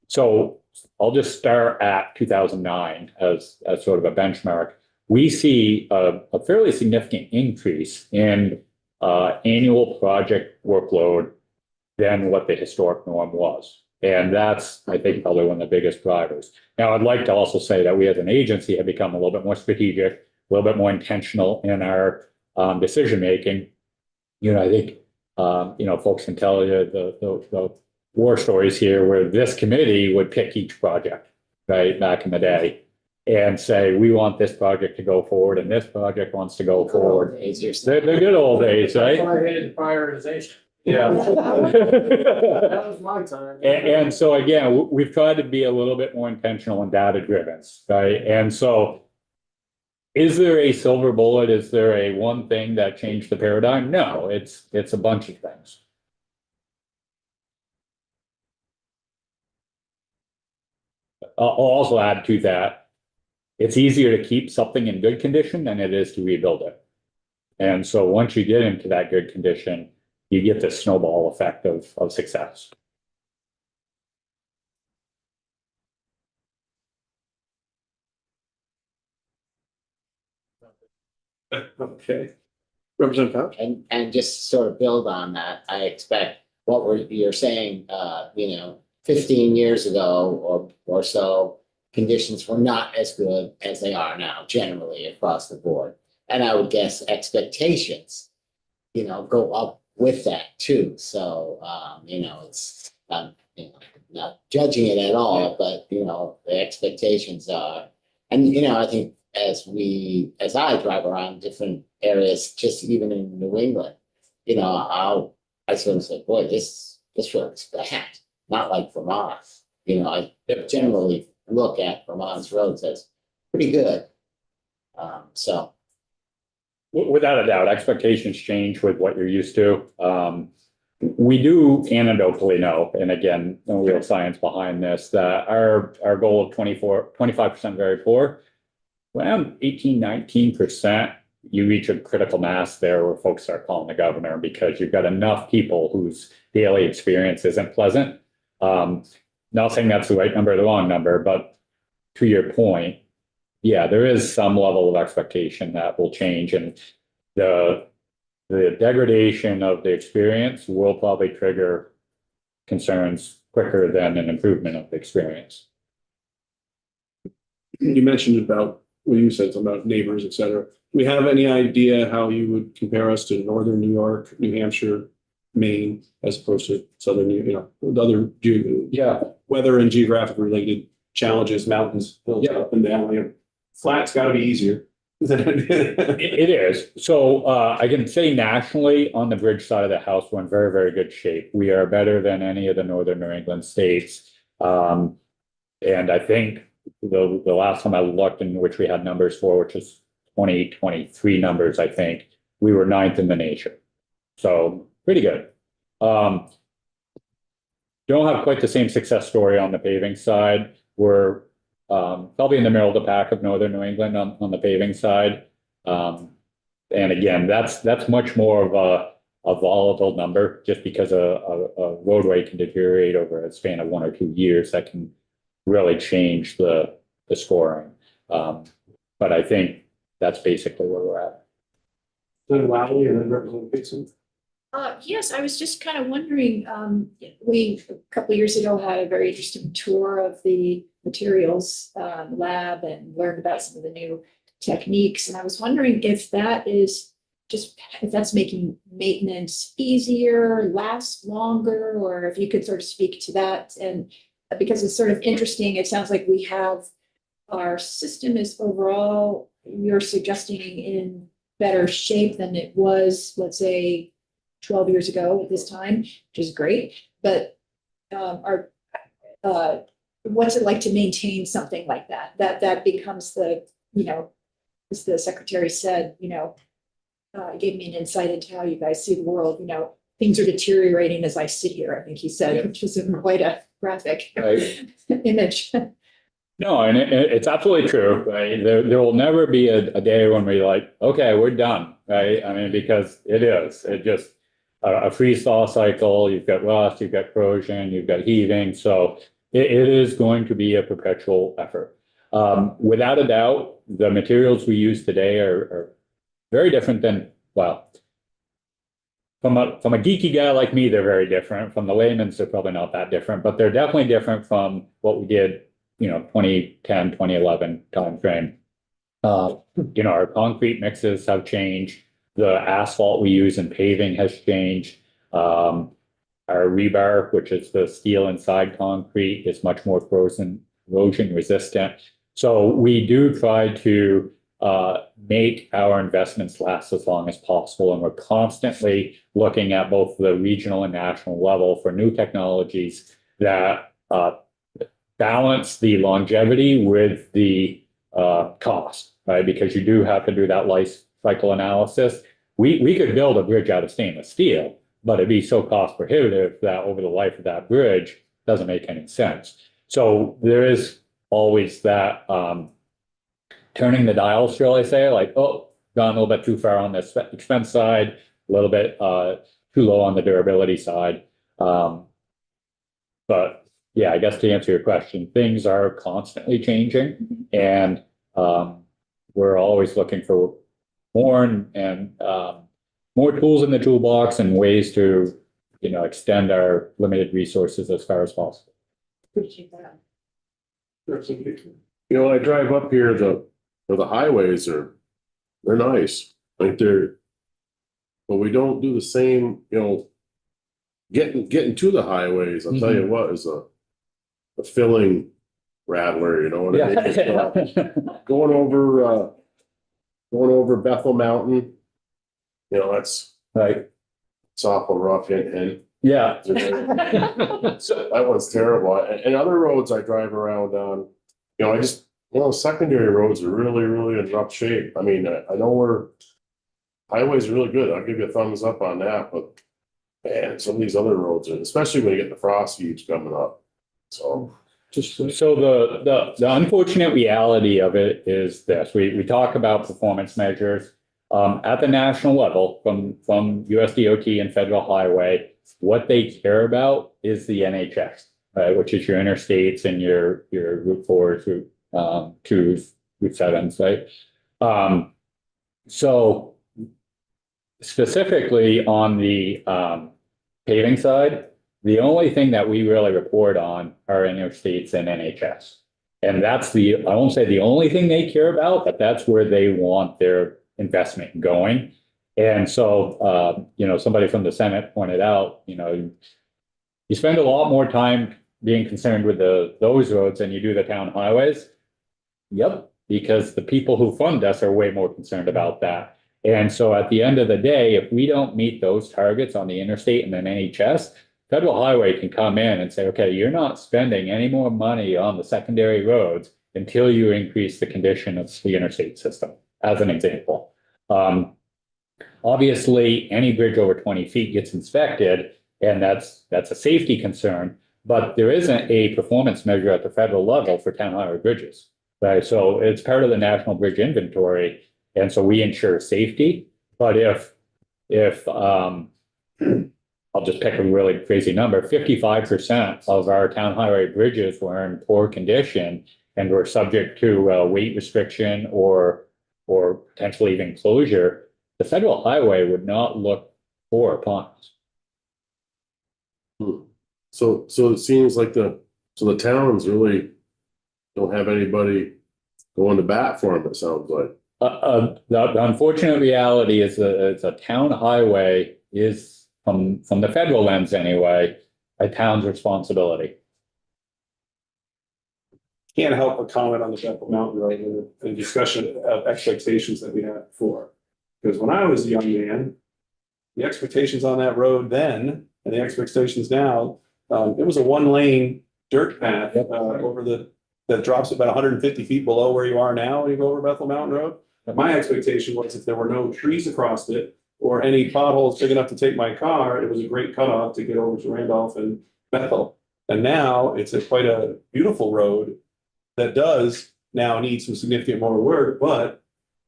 so I'll just start at 2009 as sort of a benchmark. We see a fairly significant increase in annual project workload than what the historic norm was. And that's, I think, probably one of the biggest drivers. Now, I'd like to also say that we as an agency have become a little bit more strategic, a little bit more intentional in our decision-making. You know, I think, you know, folks can tell you the war stories here where this committee would pick each project, right, back in the day, and say, we want this project to go forward and this project wants to go forward. Days or The good old days, right? Prioritization. Yeah. That was my time. And so again, we've tried to be a little bit more intentional and data driven, right? And so is there a silver bullet? Is there a one thing that changed the paradigm? No, it's a bunch of things. I'll also add to that, it's easier to keep something in good condition than it is to rebuild it. And so once you get into that good condition, you get the snowball effect of success. Okay. Representative Couch? And just sort of build on that, I expect what you're saying, 15 years ago or so, conditions were not as good as they are now, generally across the board. And I would guess expectations, go up with that too. So, it's, not judging it at all, but, the expectations are, and, I think as I drive around different areas, just even in New England, I sort of say, boy, this road's bad, not like Vermont. I generally look at Vermont's roads as pretty good. So. Without a doubt, expectations change with what you're used to. We do anecdotally know, and again, no real science behind this, that our goal of 25% very poor, around 18-19%, you reach a critical mass there where folks start calling the governor because you've got enough people whose daily experience isn't pleasant. Not saying that's the right number or the wrong number, but to your point, yeah, there is some level of expectation that will change, and the degradation of the experience will probably trigger concerns quicker than an improvement of the experience. You mentioned about, well, you said something about neighbors, et cetera. Do we have any idea how you would compare us to northern New York, New Hampshire, Maine, as opposed to southern, the other weather and geographic related challenges, mountains, hills up and down? Flat's got to be easier. It is. So I can say nationally on the bridge side of the house, we're in very, very good shape. We are better than any of the northern New England states. And I think the last time I looked, in which we had numbers for, which is 2023 numbers, I think we were 9th in the nation. So pretty good. Don't have quite the same success story on the paving side. We're probably in the middle of the pack of northern New England on the paving side. And again, that's much more of a volatile number, just because a roadway can deteriorate over a span of 1 or 2 years. That can really change the scoring. But I think that's basically where we're at. Then Lally and then Representative Peterson. Yes, I was just kind of wondering, we, a couple of years ago, had a very interesting tour of the materials lab and learned about some of the new techniques. And I was wondering if that's making maintenance easier, last longer, or if you could sort of speak to that. And because it's sort of interesting, it sounds like we have, our system is overall, you're suggesting, in better shape than it was, let's say, 12 years ago at this time, which is great. But what's it like to maintain something like that? That becomes the, as the secretary said, gave me an insight into how you guys see the world. Things are deteriorating as I sit here, I think he said, which is quite a graphic image. No, and it's absolutely true, right? There will never be a day when we're like, okay, we're done, right? I mean, because it just a freeze thaw cycle. You've got rust, you've got corrosion, you've got heaving. So it is going to be a perpetual effort. Without a doubt, the materials we use today are very different than, well, from a geeky guy like me, they're very different. From the layman's, they're probably not that different, but they're definitely different from what we did, 2010, 2011 timeframe. Our concrete mixes have changed. The asphalt we use in paving has changed. Our rebar, which is the steel inside concrete, is much more corrosion resistant. So we do try to make our investments last as long as possible. And we're constantly looking at both the regional and national level for new technologies that balance the longevity with the cost, right? Because you do have to do that life cycle analysis. We could build a bridge out of stainless steel, but it'd be so cost prohibitive that over the life of that bridge doesn't make any sense. So there is always that turning the dial, shall I say, like, oh, gone a little bit too far on the expense side, a little bit too low on the durability side. But yeah, I guess to answer your question, things are constantly changing, and we're always looking for more and more tools in the toolbox and ways to, extend our limited resources as far as possible. Appreciate that. When I drive up here, the highways they're nice, like but we don't do the same, getting to the highways, I'll tell you what, is a filling rattler, what I mean? Going over Bethel Mountain, that's Right. it's awful rough and Yeah. that one's terrible. And other roads I drive around on, secondary roads are really, really in rough shape. I mean, I know highways are really good. I'll give you a thumbs up on that, but man, some of these other roads are, especially when you get the frost heaves coming up. So the unfortunate reality of it is this: we talk about performance measures at the national level from USDOT and Federal Highway. What they care about is the NHS, right, which is your interstates and your Route 4s, Route 2s, Route 7s, right? So specifically on the paving side, the only thing that we really report on are interstates and NHS. And that's I won't say the only thing they care about, but that's where they want their investment going. And so, somebody from the Senate pointed out, you spend a lot more time being concerned with those roads than you do the town highways. Yep, because the people who fund us are way more concerned about that. And so at the end of the day, if we don't meet those targets on the interstate and then NHS, Federal Highway can come in and say, okay, you're not spending any more money on the secondary roads until you increase the condition of the interstate system, as an example. Obviously, any bridge over 20 feet gets inspected, and that's a safety concern, but there isn't a performance measure at the federal level for town highway bridges, right? So it's part of the National Bridge Inventory, and so we ensure safety. But if I'll just pick a really crazy number, 55% of our town highway bridges were in poor condition and were subject to weight restriction or potentially even closure, the federal highway would not look poor upon us. So it seems like the towns really don't have anybody going to bat for them, it sounds like. The unfortunate reality is that it's a town highway is, from the federal lens anyway, a town's responsibility. Can't help but comment on the Bethel Mountain Road and the discussion of expectations that we had before. Because when I was a young man, the expectations on that road then and the expectations now, it was a one-lane dirt path that drops about 150 feet below where you are now when you go over Bethel Mountain Road. My expectation was if there were no trees across it or any potholes big enough to take my car, it was a great cutoff to get over to Randolph and Bethel. And now it's quite a beautiful road that does now need some significant more work, but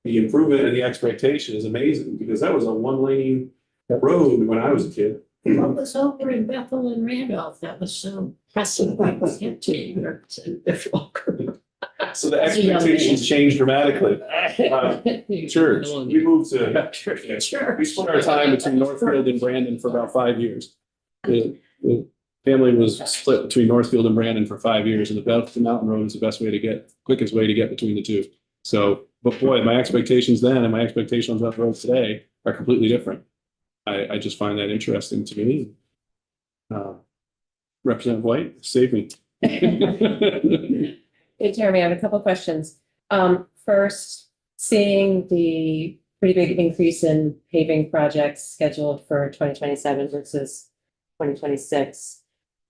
the improvement and the expectation is amazing because that was a one-lane road when I was a kid. What was over in Bethel and Randolph that was so impressive, I was get to. So the expectations changed dramatically. Church, we moved to, Sure. we split our time between Northfield and Brandon for about 5 years. The family was split between Northfield and Brandon for 5 years, and the Bethel Mountain Road is the best way to get, quickest way to get between the two. So, but boy, my expectations then and my expectations on that road today are completely different. I just find that interesting to me. Representative White, save me. Hey, Jeremy, I have a couple questions. First, seeing the pretty big increase in paving projects scheduled for 2027 versus 2026.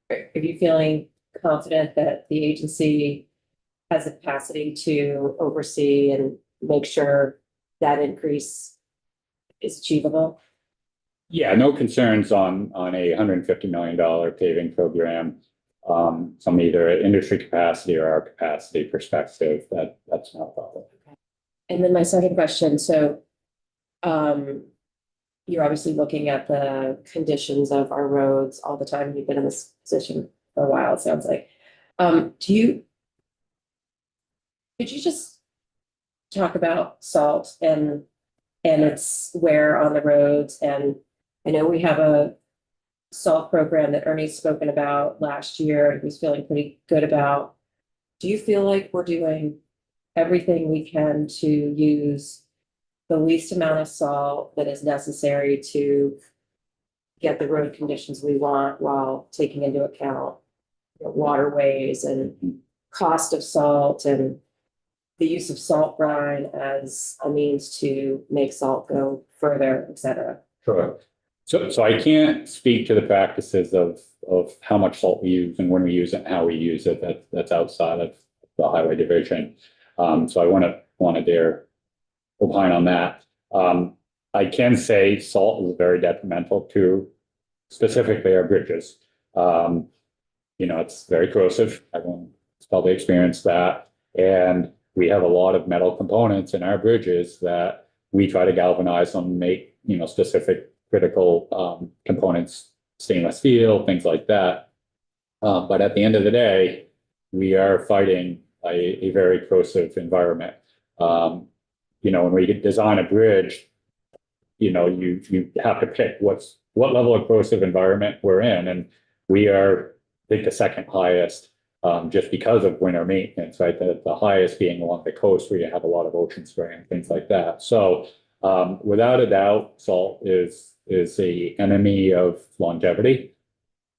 Are you feeling confident that the agency has the capacity to oversee and make sure that increase is achievable? Yeah, no concerns on a $150 million paving program. From either an industry capacity or our capacity perspective, that's not a problem. And then my second question, so you're obviously looking at the conditions of our roads all the time. You've been in this position for a while, it sounds like. Could you just talk about salt and its wear on the roads? And I know we have a salt program that Ernie's spoken about last year. He's feeling pretty good about. Do you feel like we're doing everything we can to use the least amount of salt that is necessary to get the road conditions we want while taking into account waterways and cost of salt and the use of salt brine as a means to make salt go further, et cetera? Sure. So I can't speak to the practices of how much salt we use and when we use it and how we use it. That's outside of the highway division. So I want to dare opine on that. I can say salt is very detrimental to specifically our bridges. It's very corrosive. Everyone's probably experienced that. And we have a lot of metal components in our bridges that we try to galvanize and make, specific critical components, stainless steel, things like that. But at the end of the day, we are fighting a very corrosive environment. When we design a bridge, you have to pick what level of corrosive environment we're in. And we are, I think, the second highest, just because of winter maintenance, right? The highest being along the coast where you have a lot of ocean spray and things like that. So without a doubt, salt is a enemy of longevity,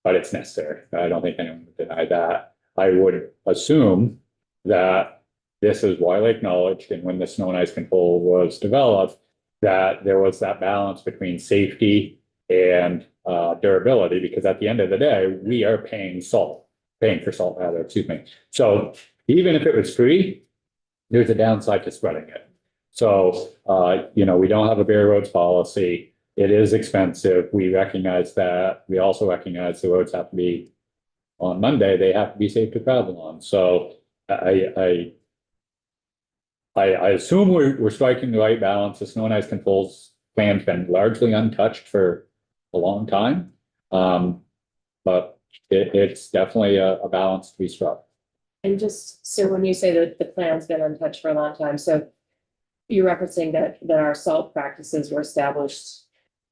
but it's necessary. I don't think anyone would deny that. I would assume that this is widely acknowledged, and when the snow and ice control was developed, that there was that balance between safety and durability, because at the end of the day, we are paying for salt rather, excuse me. So even if it was free, there's a downside to spreading it. So, we don't have a bare roads policy. It is expensive. We recognize that. We also recognize the roads have to be, on Monday, they have to be safe to travel on. So I assume we're striking the right balance. The snow and ice controls plan's been largely untouched for a long time. But it's definitely a balance to be struck. And just, so when you say that the plan's been untouched for a long time, so you're referencing that our salt practices were established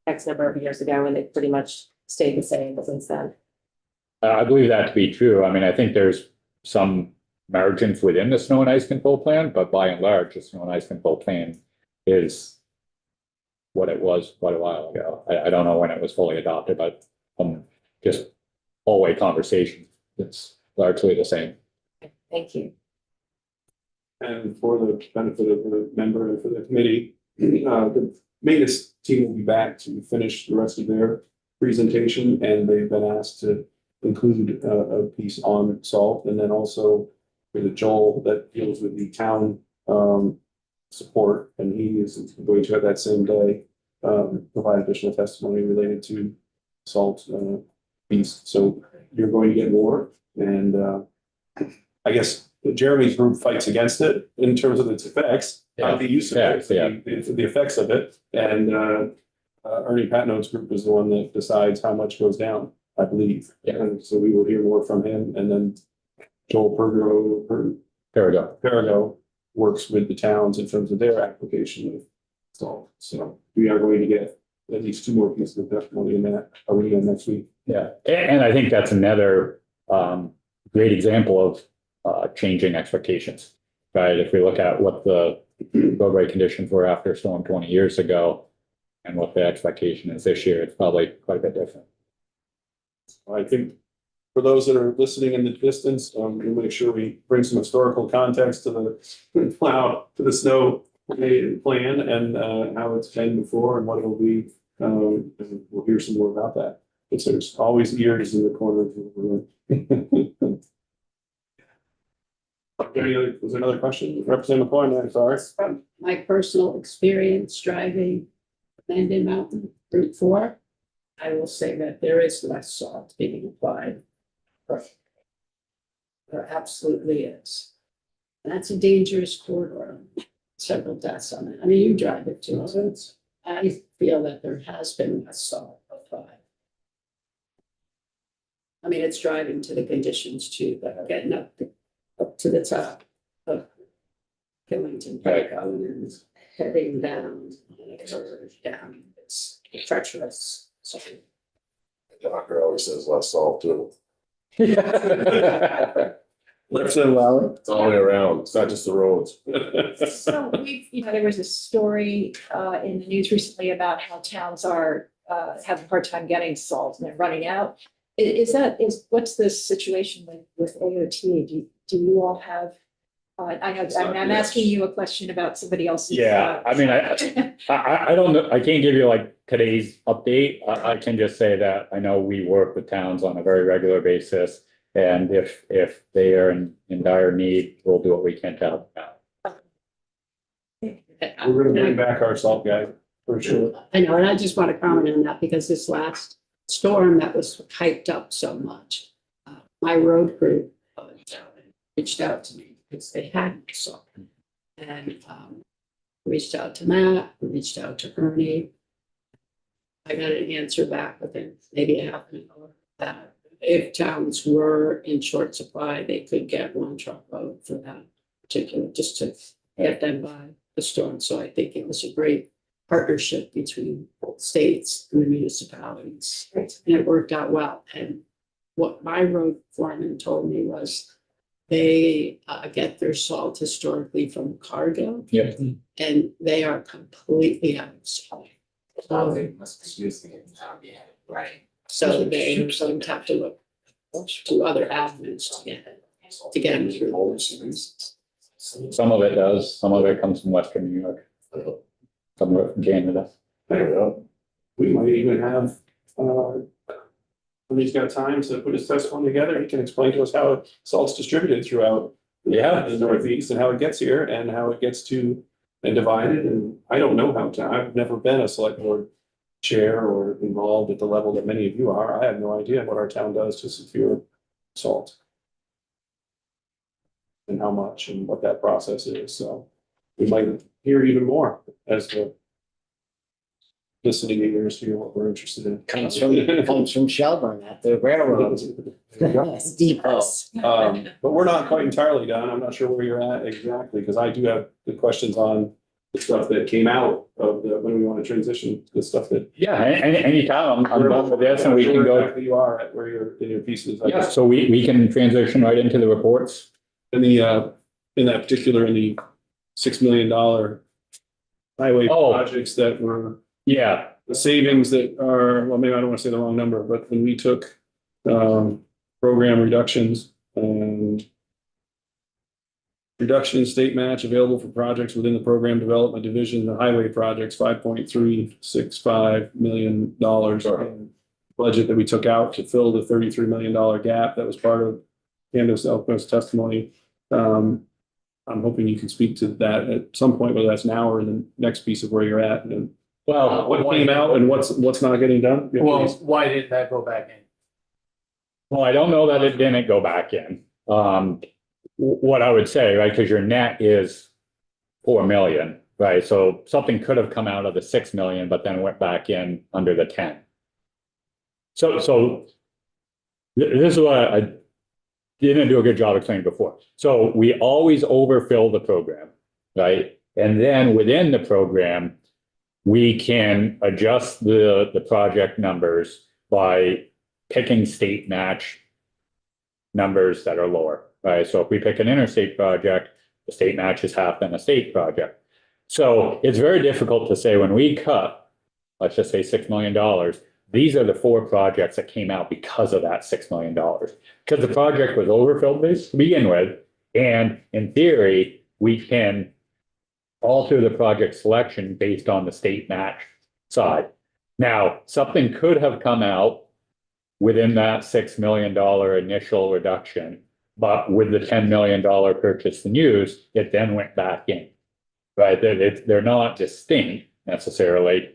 X number of years ago and they've pretty much stayed the same since then? I believe that to be true. I mean, I think there's some margins within the snow and ice control plan, but by and large, the snow and ice control plan is what it was quite a while ago. I don't know when it was fully adopted, but just hallway conversation, it's largely the same. Thank you. And for the benefit of the member and for the committee, the maintenance team will be back to finish the rest of their presentation, and they've been asked to include a piece on salt, and then also for the Joel that deals with the town support, and he is going to, at that same day, provide additional testimony related to salt piece. So you're going to get more, and I guess Jeremy's group fights against it in terms of its effects, not the use of it, the effects of it. And Ernie Patnode's group is the one that decides how much goes down, I believe. Yeah. And so we will hear more from him, and then Joel Perigo works with the towns in terms of their application of salt. So we are going to get at least 2 more pieces of testimony in that arena next week. Yeah, and I think that's another great example of changing expectations, right? If we look at what the roadway conditions were after a storm 20 years ago and what the expectation is this year, it's probably quite a bit different. I think for those that are listening in the distance, we'll make sure we bring some historical context to the plow, to the snow plan and, how it's been before and what it'll be. And we'll hear some more about that. Because there's always ears in the corners of the room. Was there another question? Representative McCoy, I'm sorry. From my personal experience driving Mandan Mountain Route 4, I will say that there is less salt being applied. There absolutely is. That's a dangerous corridor. Several deaths on it. I mean, you drive it too. So I feel that there has been less salt applied. I mean, it's driving to the conditions too, but getting up to the top of Killington Pike and heading down and a curve down. It's treacherous. So The doctor always says less salt too. Representative Lally. It's all the way around. It's not just the roads. So there was a story in the news recently about how towns are having a hard time getting salt and they're running out. What's the situation with AOT? Do you all have? I'm asking you a question about somebody else's. Yeah, I mean, I don't know, I can't give you like today's update. I can just say that I know we work with towns on a very regular basis. And if they are in dire need, we'll do what we can to help them out. We're gonna bring back our salt guy, for sure. I know, and I just want to comment on that because this last storm that was hyped up so much, my road crew reached out to me because they hadn't salt. And reached out to Matt, reached out to Ernie. I got an answer back within maybe a half an hour that if towns were in short supply, they could get one truckload for that particular, just to get them by the storm. So I think it was a great partnership between both states and the municipalities. And it worked out well. And what my road foreman told me was they get their salt historically from Cargill. Yep. And they are completely out of supply. Must be using it now, yeah. Right. So they don't have to look to other avenues to get them through. Some of it does, some of it comes from Western New York. Some of it from Canada. There we go. We might even have, when he's got time to put his testimony together, he can explain to us how salt's distributed throughout. Yeah. The Northeast and how it gets here and how it gets to and divided. And I don't know how to, I've never been a select board chair or involved at the level that many of you are. I have no idea what our town does to secure salt. And how much and what that process is. So we might hear even more as the listening ears hear what we're interested in. Comes from Shelburne at the railroad. It's depots. But we're not quite entirely done. I'm not sure where you're at exactly, because I do have the questions on the stuff that came out of the, when we want to transition, the stuff that. Yeah, anytime, I'm done with this and we can go. Exactly you are at where you're in your pieces. Yeah, so we can transition right into the reports. In the, in that particular, in the $6 million highway projects that were. Yeah, The savings that are, well, maybe I don't want to say the wrong number, but when we took program reductions and reduction in state match available for projects within the program development division, the highway projects, $5.365 million in budget that we took out to fill the $33 million gap that was part of Candace Elko's testimony. I'm hoping you can speak to that at some point, whether that's now or in the next piece of where you're at and well, what came out and what's not getting done. Well, why didn't that go back in? I don't know that it didn't go back in. What I would say, right, because your net is 4 million, right? So something could have come out of the 6 million, but then went back in under the 10. So this is what I didn't do a good job explaining before. So we always overfill the program, right? And then within the program, we can adjust the project numbers by picking state match numbers that are lower, right? So if we pick an interstate project, the state match is half than a state project. So it's very difficult to say when we cut, let's just say $6 million, these are the 4 projects that came out because of that $6 million. Because the project was overfilled to begin with, and in theory, we can alter the project selection based on the state match side. Now, something could have come out within that $6 million initial reduction, but with the $10 million purchase and use, it then went back in. Right? They're not distinct necessarily.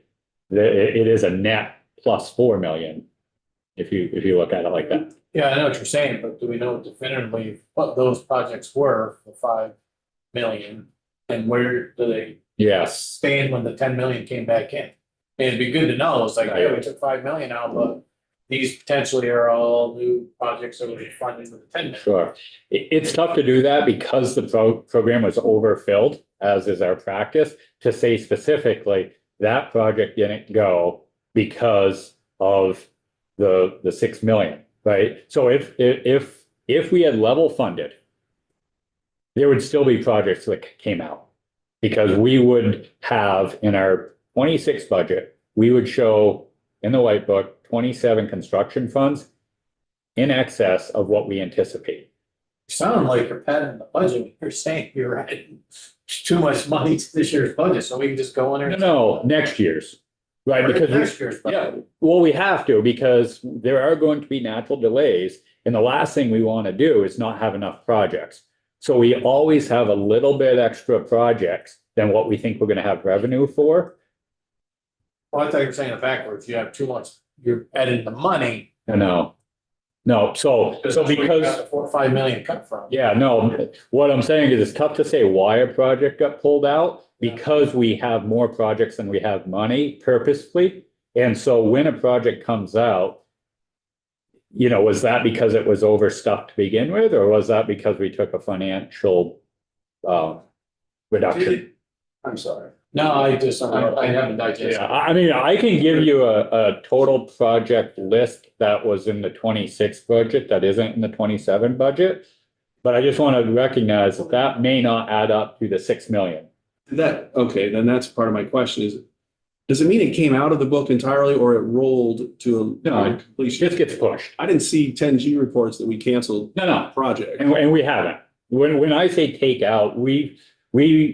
It is a net plus 4 million if you look at it like that. Yeah, I know what you're saying, but do we know definitively what those projects were for 5 million? And where do they Yes. stand when the 10 million came back in? And it'd be good to know, it's like, yeah, we took 5 million out, but these potentially are all new projects that will be funded with the 10 million. Sure. It's tough to do that because the program was overfilled, as is our practice, to say specifically that project didn't go because of the 6 million, right? So if we had level funded, there would still be projects that came out. Because we would have in our 26 budget, we would show in the white book 27 construction funds in excess of what we anticipate. You sound like you're padding the budget, you're saying you're adding too much money to this year's budget, so we can just go in there. No, next year's, right? Because Next year's budget. yeah, well, we have to because there are going to be natural delays. And the last thing we want to do is not have enough projects. So we always have a little bit extra projects than what we think we're going to have revenue for. Well, I thought you were saying it backwards, you have too much, you're adding the money. No, so That's where you got because, the 4 or 5 million cut from. yeah, no, what I'm saying is it's tough to say why a project got pulled out because we have more projects than we have money purposefully. And so when a project comes out, was that because it was overstuffed to begin with, or was that because we took a financial reduction? I'm sorry. No, I haven't digested. Yeah, I mean, I can give you a total project list that was in the 26 budget that isn't in the 27 budget. But I just want to recognize that that may not add up to the 6 million. Okay, then that's part of my question is, does it mean it came out of the book entirely or it rolled to No, a it completion? just gets pushed. I didn't see 10G reports that we canceled No, project. and we haven't. When I say take out, we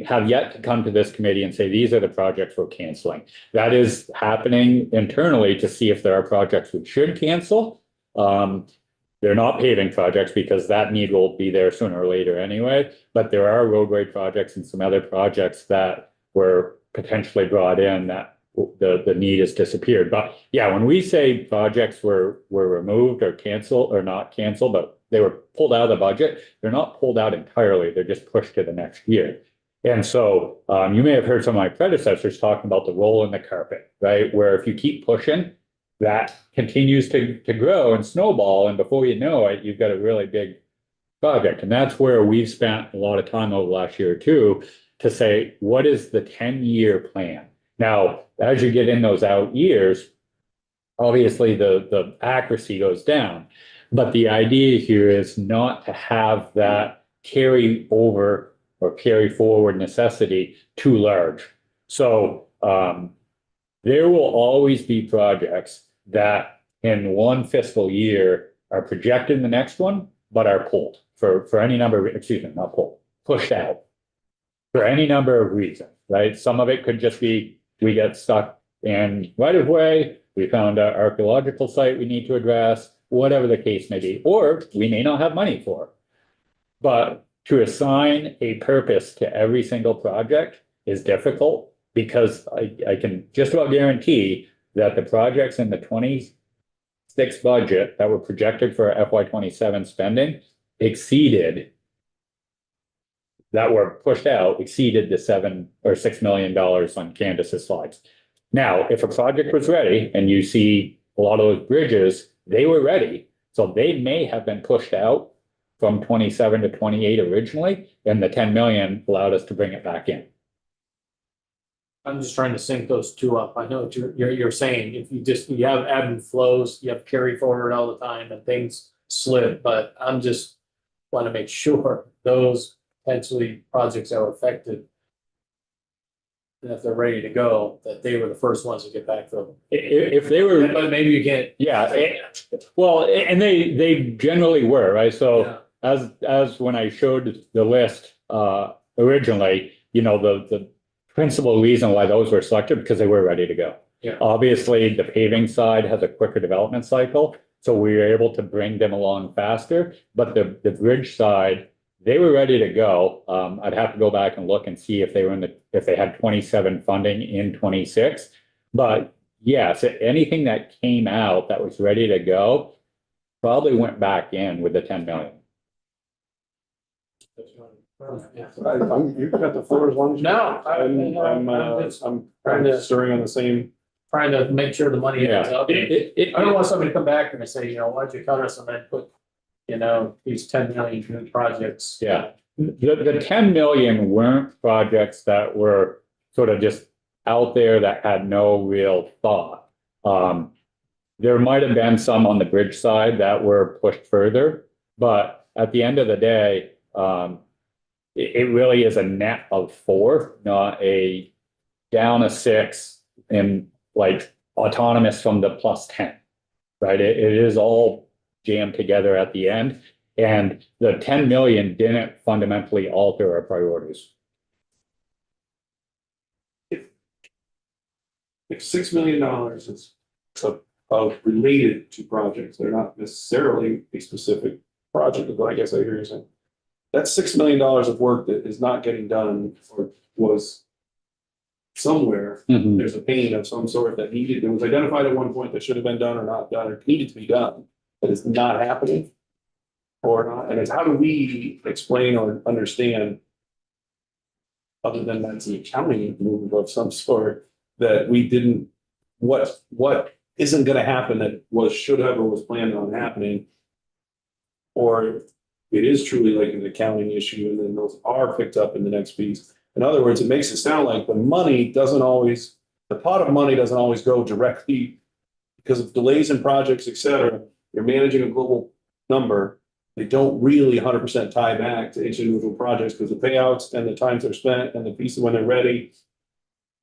have yet to come to this committee and say, these are the projects we're canceling. That is happening internally to see if there are projects we should cancel. They're not paving projects because that need will be there sooner or later anyway, but there are roadway projects and some other projects that were potentially brought in that the need has disappeared. But yeah, when we say projects were removed or canceled or not canceled, but they were pulled out of the budget, they're not pulled out entirely. They're just pushed to the next year. And so you may have heard some of my predecessors talking about the roll in the carpet, right? Where if you keep pushing, that continues to grow and snowball. And before you know it, you've got a really big project. And that's where we've spent a lot of time over the last year or two to say, what is the 10-year plan? Now, as you get in those out years, obviously the accuracy goes down. But the idea here is not to have that carry over or carry forward necessity too large. So there will always be projects that in one fiscal year are projected in the next one, but are pulled for any number of, not pulled, pushed out for any number of reasons, right? Some of it could just be we get stuck in right of way, we found an archaeological site we need to address, whatever the case may be, or we may not have money for it. But to assign a purpose to every single project is difficult because I can just about guarantee that the projects in the 26 budget that were projected for FY27 spending that were pushed out exceeded the $7 or $6 million on Candace's slides. Now, if a project was ready and you see a lot of those bridges, they were ready. So they may have been pushed out from 27 to 28 originally, and the 10 million allowed us to bring it back in. I'm just trying to sync those two up. I know what you're saying, if you have ebb and flows, you have carry forward all the time and things slip, but I'm just want to make sure those potentially projects that were affected, and if they're ready to go, that they were the first ones to get back to them. If they were, But maybe you can't. yeah, well, and they generally were, right? So as when I showed the list originally, the principal reason why those were selected, because they were ready to go. Yeah. Obviously, the paving side has a quicker development cycle, so we were able to bring them along faster. But the bridge side, they were ready to go. I'd have to go back and look and see if they were if they had 27 funding in 26. But yes, anything that came out that was ready to go probably went back in with the 10 million. You've got the floor as long as. No, I'm kind of stirring on the same. trying to make sure the money ends Yeah. up. I don't want somebody to come back and say, why'd you cut us and then put, these 10 million new projects. Yeah, the 10 million weren't projects that were sort of just out there that had no real thought. There might have been some on the bridge side that were pushed further, but at the end of the day, it really is a net of 4, not a down a 6 and like autonomous from the plus 10, right? It is all jammed together at the end. And the 10 million didn't fundamentally alter our priorities. If $6 million is related to projects, they're not necessarily a specific project, but I guess I hear you saying. That's $6 million of work that is not getting done or was somewhere. There's a pain of some sort that was identified at one point that should have been done or not done or needed to be done, but it's not happening. Or not, and it's how do we explain or understand, other than that's an accounting move of some sort, that we didn't, what isn't gonna happen that should have or was planned on happening? Or it is truly like an accounting issue and then those are picked up in the next piece. In other words, it makes it sound like the pot of money doesn't always go directly because of delays in projects, et cetera. You're managing a global number. They don't really 100% tie back to each individual projects because the payouts and the times they're spent and the pieces when they're ready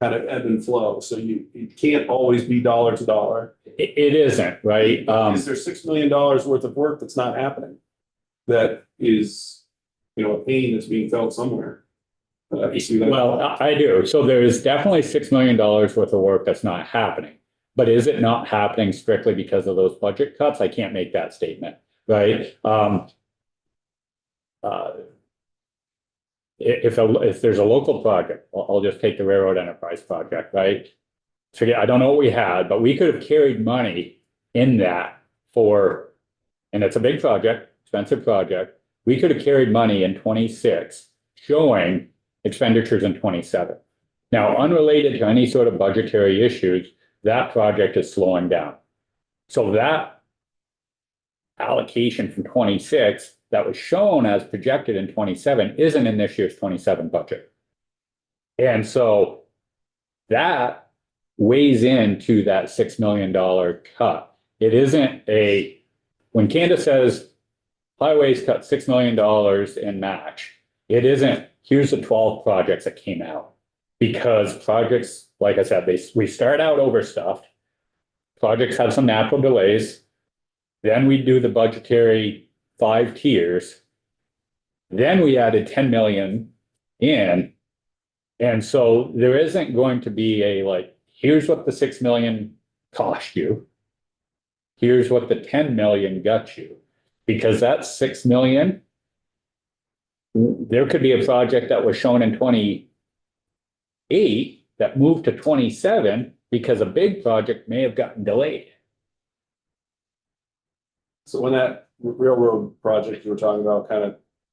kind of ebb and flow. So you can't always be dollar to dollar. It isn't, right? Is there $6 million worth of work that's not happening? That is, a pain that's being felt somewhere. You see that? Well, I do. So there is definitely $6 million worth of work that's not happening. But is it not happening strictly because of those budget cuts? I can't make that statement. Right. If there's a local project, I'll just take the railroad enterprise project, right? I don't know what we had, but we could have carried money in that and it's a big project, expensive project. We could have carried money in 26 showing expenditures in 27. Now, unrelated to any sort of budgetary issues, that project is slowing down. So that allocation from 26 that was shown as projected in 27 isn't in this year's 27 budget. And so that weighs into that $6 million cut. It isn't when Candace says highways cut $6 million in match, it isn't, here's the 12 projects that came out. Because projects, like I said, we start out overstuffed. Projects have some natural delays. Then we do the budgetary 5 tiers. Then we added 10 million in. And so there isn't going to be here's what the 6 million cost you. Here's what the 10 million got you. Because that 6 million, there could be a project that was shown in 28 that moved to 27 because a big project may have gotten delayed. So when that railroad project you were talking about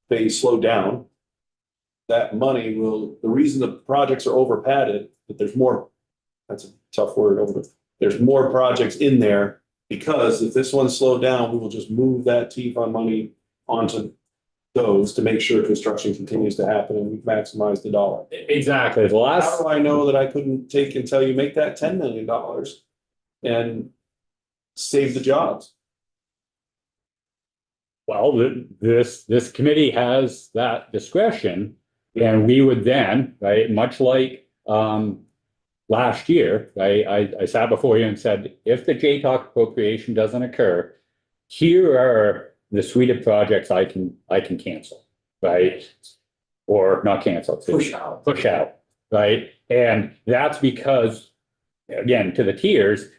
they slow down, that money the reason the projects are over padded, that there's more, that's a tough word, there's more projects in there because if this one's slowed down, we will just move that T-fund money onto those to make sure construction continues to happen and we maximize the dollar. Exactly. How do I know that I couldn't take and tell you make that $10 million and save the jobs? Well, this committee has that discretion, and we would then, right, much like last year, right, I sat before you and said, if the JTOC appropriation doesn't occur, here are the suite of projects I can cancel, right, or not cancel, Push out. push out. right? And that's because, again, to the tiers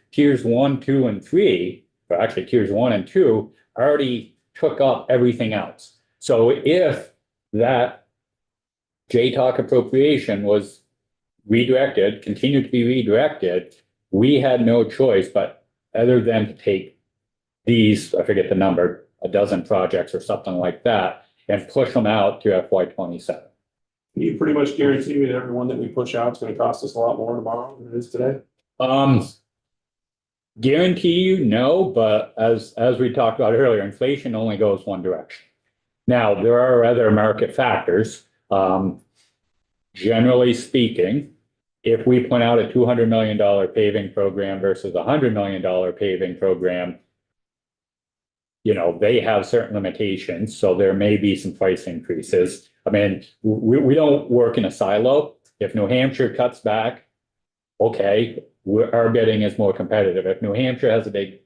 1, 2, and 3, or actually tiers 1 and 2 already took up everything else. So if that JTOC appropriation was redirected, continued to be redirected, we had no choice but other than to take these, I forget the number, a dozen projects or something like that, and push them out to FY 27. You pretty much guarantee me that every one that we push out is gonna cost us a lot more tomorrow than it is today? Guarantee you no, but as we talked about earlier, inflation only goes one direction. Now, there are other market factors. Generally speaking, if we point out a $200 million paving program versus a $100 million paving program, you know, they have certain limitations, so there may be some price increases. I mean, we don't work in a silo. If New Hampshire cuts back, okay, our bidding is more competitive. If New Hampshire has a big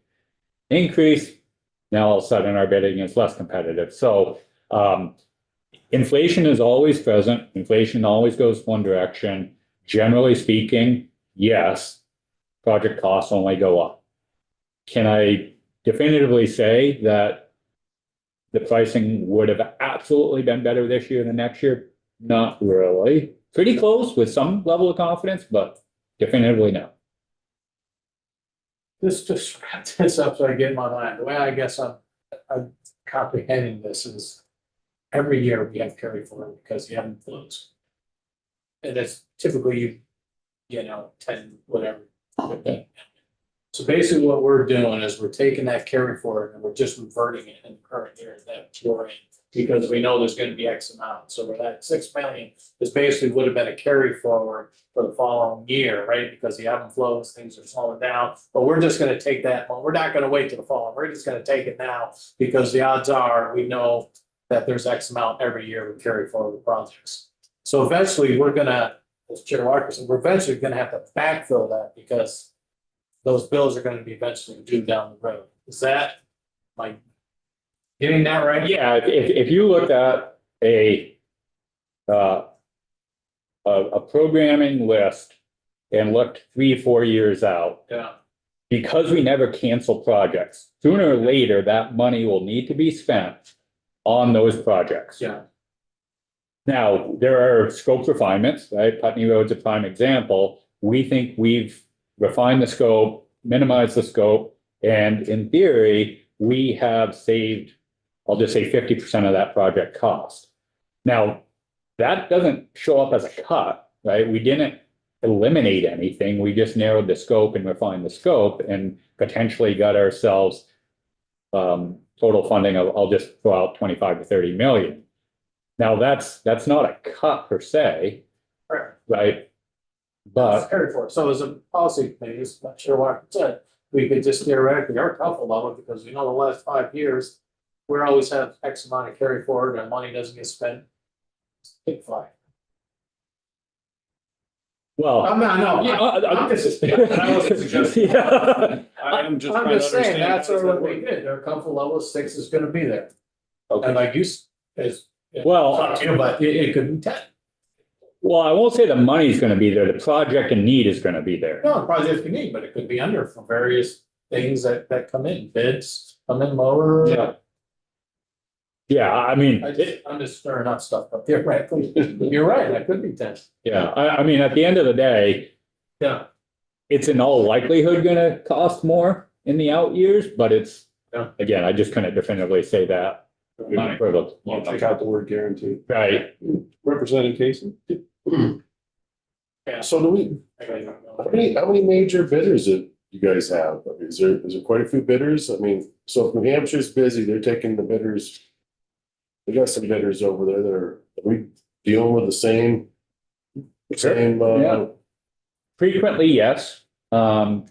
increase, now all of a sudden our bidding is less competitive. So inflation is always present. Inflation always goes one direction. Generally speaking, yes, project costs only go up. Can I definitively say that the pricing would have absolutely been better this year than next year? Not really. Pretty close with some level of confidence, but definitively no. Just wrap this up so I get my mind. The way I guess I'm comprehending this is every year we have carry forward because you haven't closed. And it's typically, you know, 10, whatever. So basically what we're doing is we're taking that carry forward and we're just reverting it in the current year that we're in. Because we know there's gonna be X amount. So we're at 6 million, this basically would have been a carry forward for the following year, right? Because you haven't flows, things are slowing down, but we're just gonna take that, well, we're not gonna wait till the fall, we're just gonna take it now. Because the odds are, we know that there's X amount every year we carry forward projects. So eventually we're gonna, as Chair Walker said, we're eventually gonna have to backfill that because those bills are gonna be eventually due down the road. Is that, like, getting that right? Yeah, if you look at a programming list and looked 3-4 years out, Yeah. because we never cancel projects, sooner or later, that money will need to be spent on those projects. Yeah. Now, there are scope refinements, right? Putney Road's a prime example. We think we've refined the scope, minimized the scope, and in theory, we have saved, I'll just say 50% of that project cost. Now, that doesn't show up as a cut, right? We didn't eliminate anything. We just narrowed the scope and refined the scope and potentially got ourselves total funding of, I'll just throw out 25 to 30 million. Now, that's not a cut per se, Right. right? But Carry forward. So as a policy committee, it's not sure what I said, we could just theoretically, our council level, because we know the last 5 years, we always have X amount of carry forward and money doesn't get spent. Big fly. well, I'm not, no, I'm just. I wasn't suggesting. Yeah. I'm just I'm trying to just saying, understand. that's how what that we works. did, our comfort level 6 is gonna be there, Okay. and like you, is. Well, Up to you, but it could be 10. well, I won't say the money's gonna be there. The project in need is gonna be there. No, projects can need, but it could be under from various things that come in, bids, come in lower. Yeah. Yeah, I mean, I'm just stirring up stuff, but theoretically, you're right, that could be 10. yeah, I mean, at the end of the day, Yeah. it's in all likelihood gonna cost more in the out years, but it's, Yeah. again, I just couldn't definitively say that. For the- I'll take out the word guarantee. Right, Representing Casey? Yeah. So do we, how many major bidders do you guys have? I mean, is there quite a few bidders? I mean, so if New Hampshire's busy, they're taking the bidders. They got some bidders over there that are we dealing with the same? Same, Yeah. Frequently, yes. So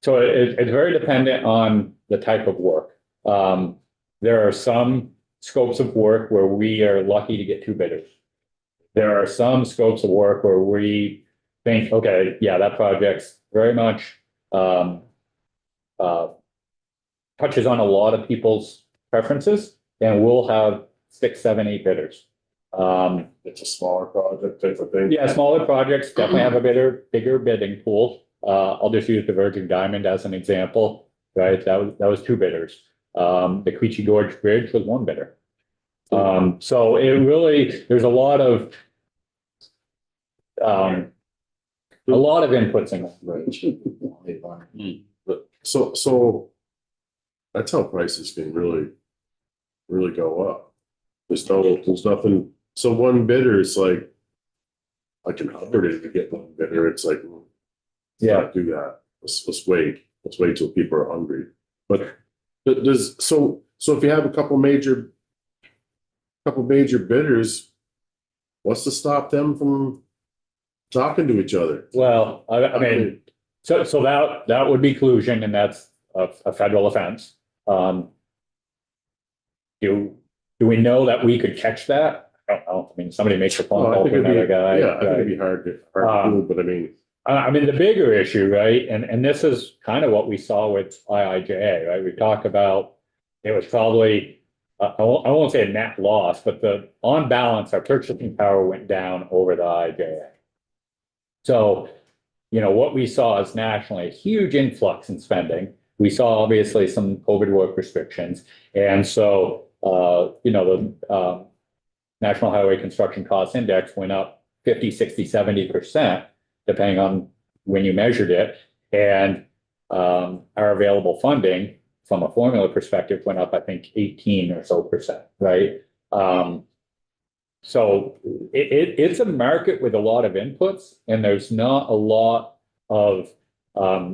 it's very dependent on the type of work. There are some scopes of work where we are lucky to get 2 bidders. There are some scopes of work where we think, okay, yeah, that project's very much touches on a lot of people's preferences, and we'll have 6, 7, 8 bidders. It's a smaller project type of thing. Yeah, smaller projects definitely have a bigger bidding pool. I'll just use the Virgin Diamond as an example, right? That was two bidders. The Queechy Gorge Bridge was one bidder. So it really, there's a lot of inputs in that. Right. But so that's how prices can really go up. There's nothing, so one bidder is like an operative to get one bidder, it's like, let's not do that. Let's wait till people are hungry. But so if you have a couple major bidders, what's to stop them from talking to each other? Well, I mean, so that would be collusion, and that's a federal offense. Do we know that we could catch that? I don't know. I mean, somebody makes a phone Well, I call think to it'd be, another guy. yeah, I think right? it'd be hard to do, but I mean, I mean, the bigger issue, right? And this is kind of what we saw with IIJA, right? We talked about, it was probably, I won't say a net loss, but on balance, our purchasing power went down over the IIJA. So, what we saw is nationally a huge influx in spending. We saw obviously some COVID work restrictions. And so, the National Highway Construction Cost Index went up 50, 60, 70%, depending on when you measured it. And our available funding from a formula perspective went up, I think, 18 or so percent, right? So it's a market with a lot of inputs, and there's not a lot of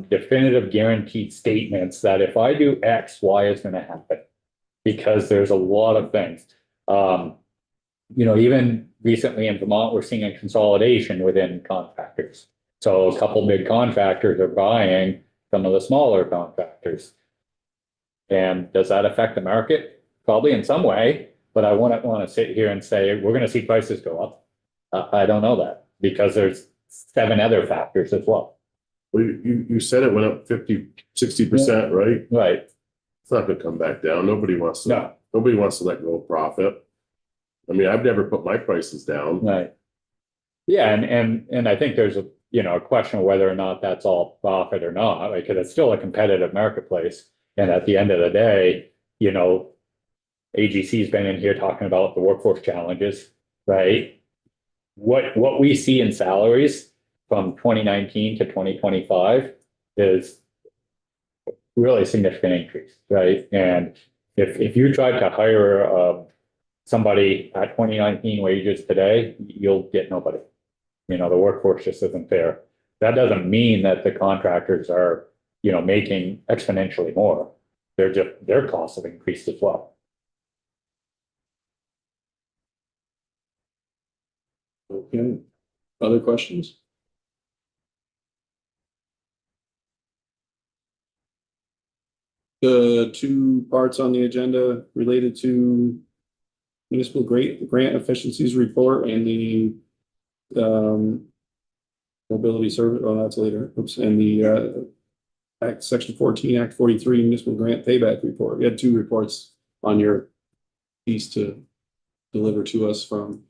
definitive guaranteed statements that if I do X, Y is going to happen, because there's a lot of things. Even recently in Vermont, we're seeing a consolidation within contractors. So a couple big contractors are buying some of the smaller contractors. And does that affect the market? Probably in some way, but I wouldn't want to sit here and say, we're going to see prices go up. I don't know that, because there's 7 other factors as well. well, you said it went up 50, 60%, right? Right. It's not gonna come back down. Nobody wants to No. let go of profit. I mean, I've never put my prices down. Right. Yeah, and I think there's a question of whether or not that's all profit or not, because it's still a competitive marketplace. And at the end of the day, AGC's been in here talking about the workforce challenges, right? What we see in salaries from 2019 to 2025 is really a significant increase, right? And if you tried to hire somebody at 2019 wages today, you'll get nobody. The workforce just isn't there. That doesn't mean that the contractors are, making exponentially more. Their costs have increased as well. Okay, other questions? The 2 parts on the agenda related to municipal grant efficiencies report and the mobility service, that's later, and the Act Section 14, Act 43 municipal grant payback report. We had 2 reports on your piece to deliver to us from.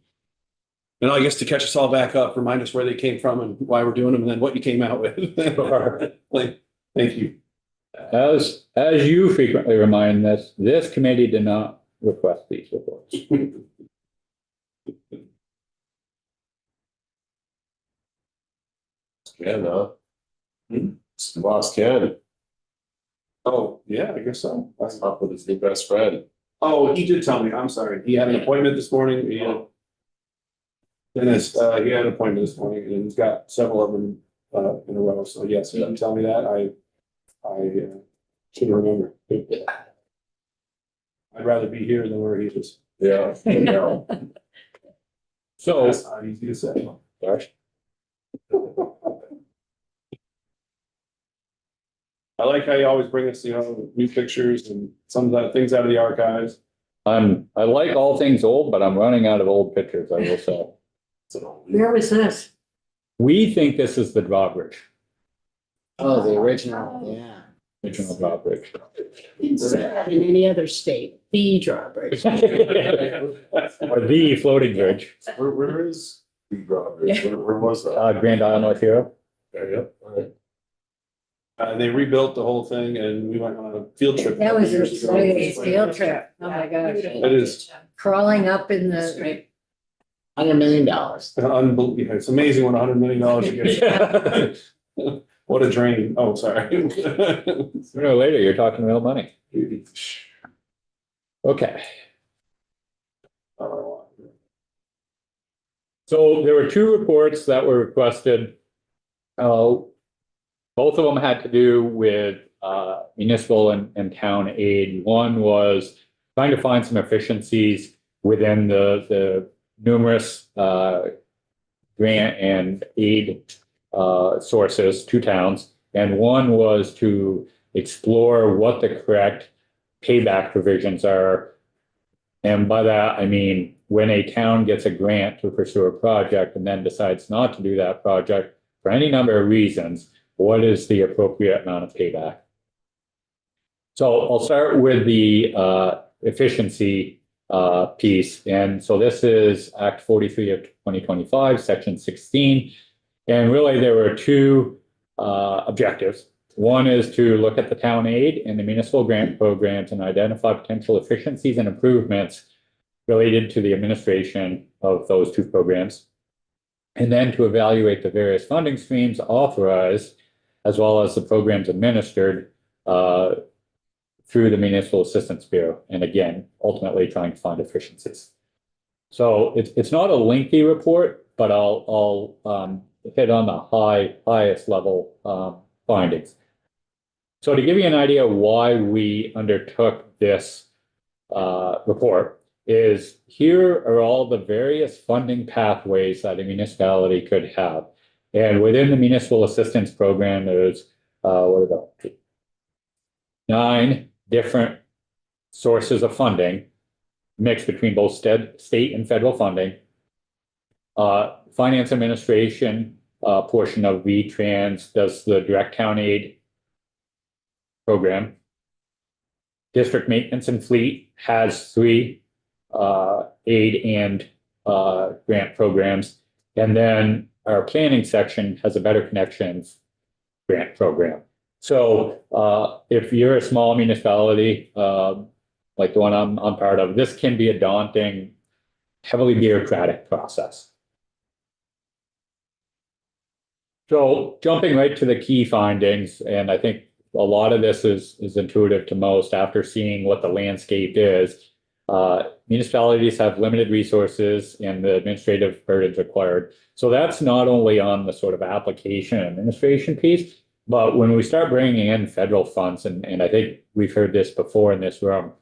And I guess to catch us all back up, remind us where they came from and why we're doing them, and then what you came out with. Thank you. As you frequently remind us, this committee did not request these reports. Ken, huh? Lost Ken. Oh, yeah, I guess so. That's up with his new best friend. Oh, he did tell me, I'm sorry. He had an appointment this morning. He had Dennis, he had an appointment this morning, and he's got several of them in a row. So yes, he didn't tell me that. I should remember. I'd rather be here than where he is. Yeah. So, That's not easy to say. I like how you always bring us, new pictures and some of the things out of the archives. I like all things old, but I'm running out of old pictures, I will say. Where was this? We think this is the drawbridge. Oh, the original, yeah. Original drawbridge. Instead, in any other state, the drawbridge. Or the floating bridge, Where is the drawbridge? Where was that? Grand Isle, North Hero. There, yep, all right. They rebuilt the whole thing and we went on a field trip. That was a years ago. great field trip. Oh my gosh. It is Crawling up in the, $100 million. unbelievable. It's amazing what $100 million you get. What a drain. Oh, sorry. Sooner or later, you're talking real money. Okay. So there were two reports that were requested. Both of them had to do with municipal and town aid. One was trying to find some efficiencies within the numerous grant and aid sources to towns. And one was to explore what the correct payback provisions are. And by that, I mean, when a town gets a grant to pursue a project and then decides not to do that project for any number of reasons, what is the appropriate amount of payback? So I'll start with the efficiency piece. And so this is Act 43 of 2025, Section 16. And really there were two objectives. One is to look at the town aid and the municipal grant programs and identify potential efficiencies and improvements related to the administration of those two programs. And then to evaluate the various funding streams authorized, as well as the programs administered through the Municipal Assistance Bureau. And again, ultimately trying to find efficiencies. So it's not a lengthy report, but I'll hit on the highest level findings. So to give you an idea why we undertook this report is here are all the various funding pathways that a municipality could have. And within the municipal assistance program, there's 9 different sources of funding mixed between both state and federal funding. Finance administration portion of VTrans does the direct town aid program. District maintenance and fleet has 3 aid and grant programs. And then our planning section has a Better Connections grant program. So if you're a small municipality, like the one I'm part of, this can be a daunting, heavily bureaucratic process. So jumping right to the key findings, and I think a lot of this is intuitive to most after seeing what the landscape is. Municipalities have limited resources and the administrative burdens required. So that's not only on the sort of application and administration piece, but when we start bringing in federal funds, and I think we've heard this before in this room,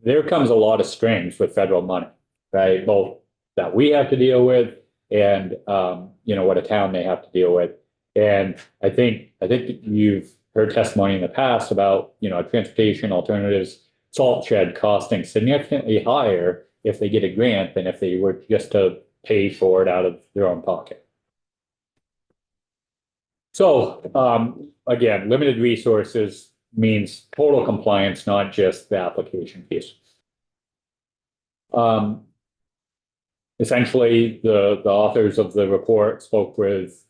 there comes a lot of strings with federal money, right? Both that we have to deal with and, what a town may have to deal with. And I think you've heard testimony in the past about, transportation alternatives, salt shed costing significantly higher if they get a grant than if they were just to pay for it out of their own pocket. So again, limited resources means total compliance, not just the application piece. Essentially, the authors of the report spoke with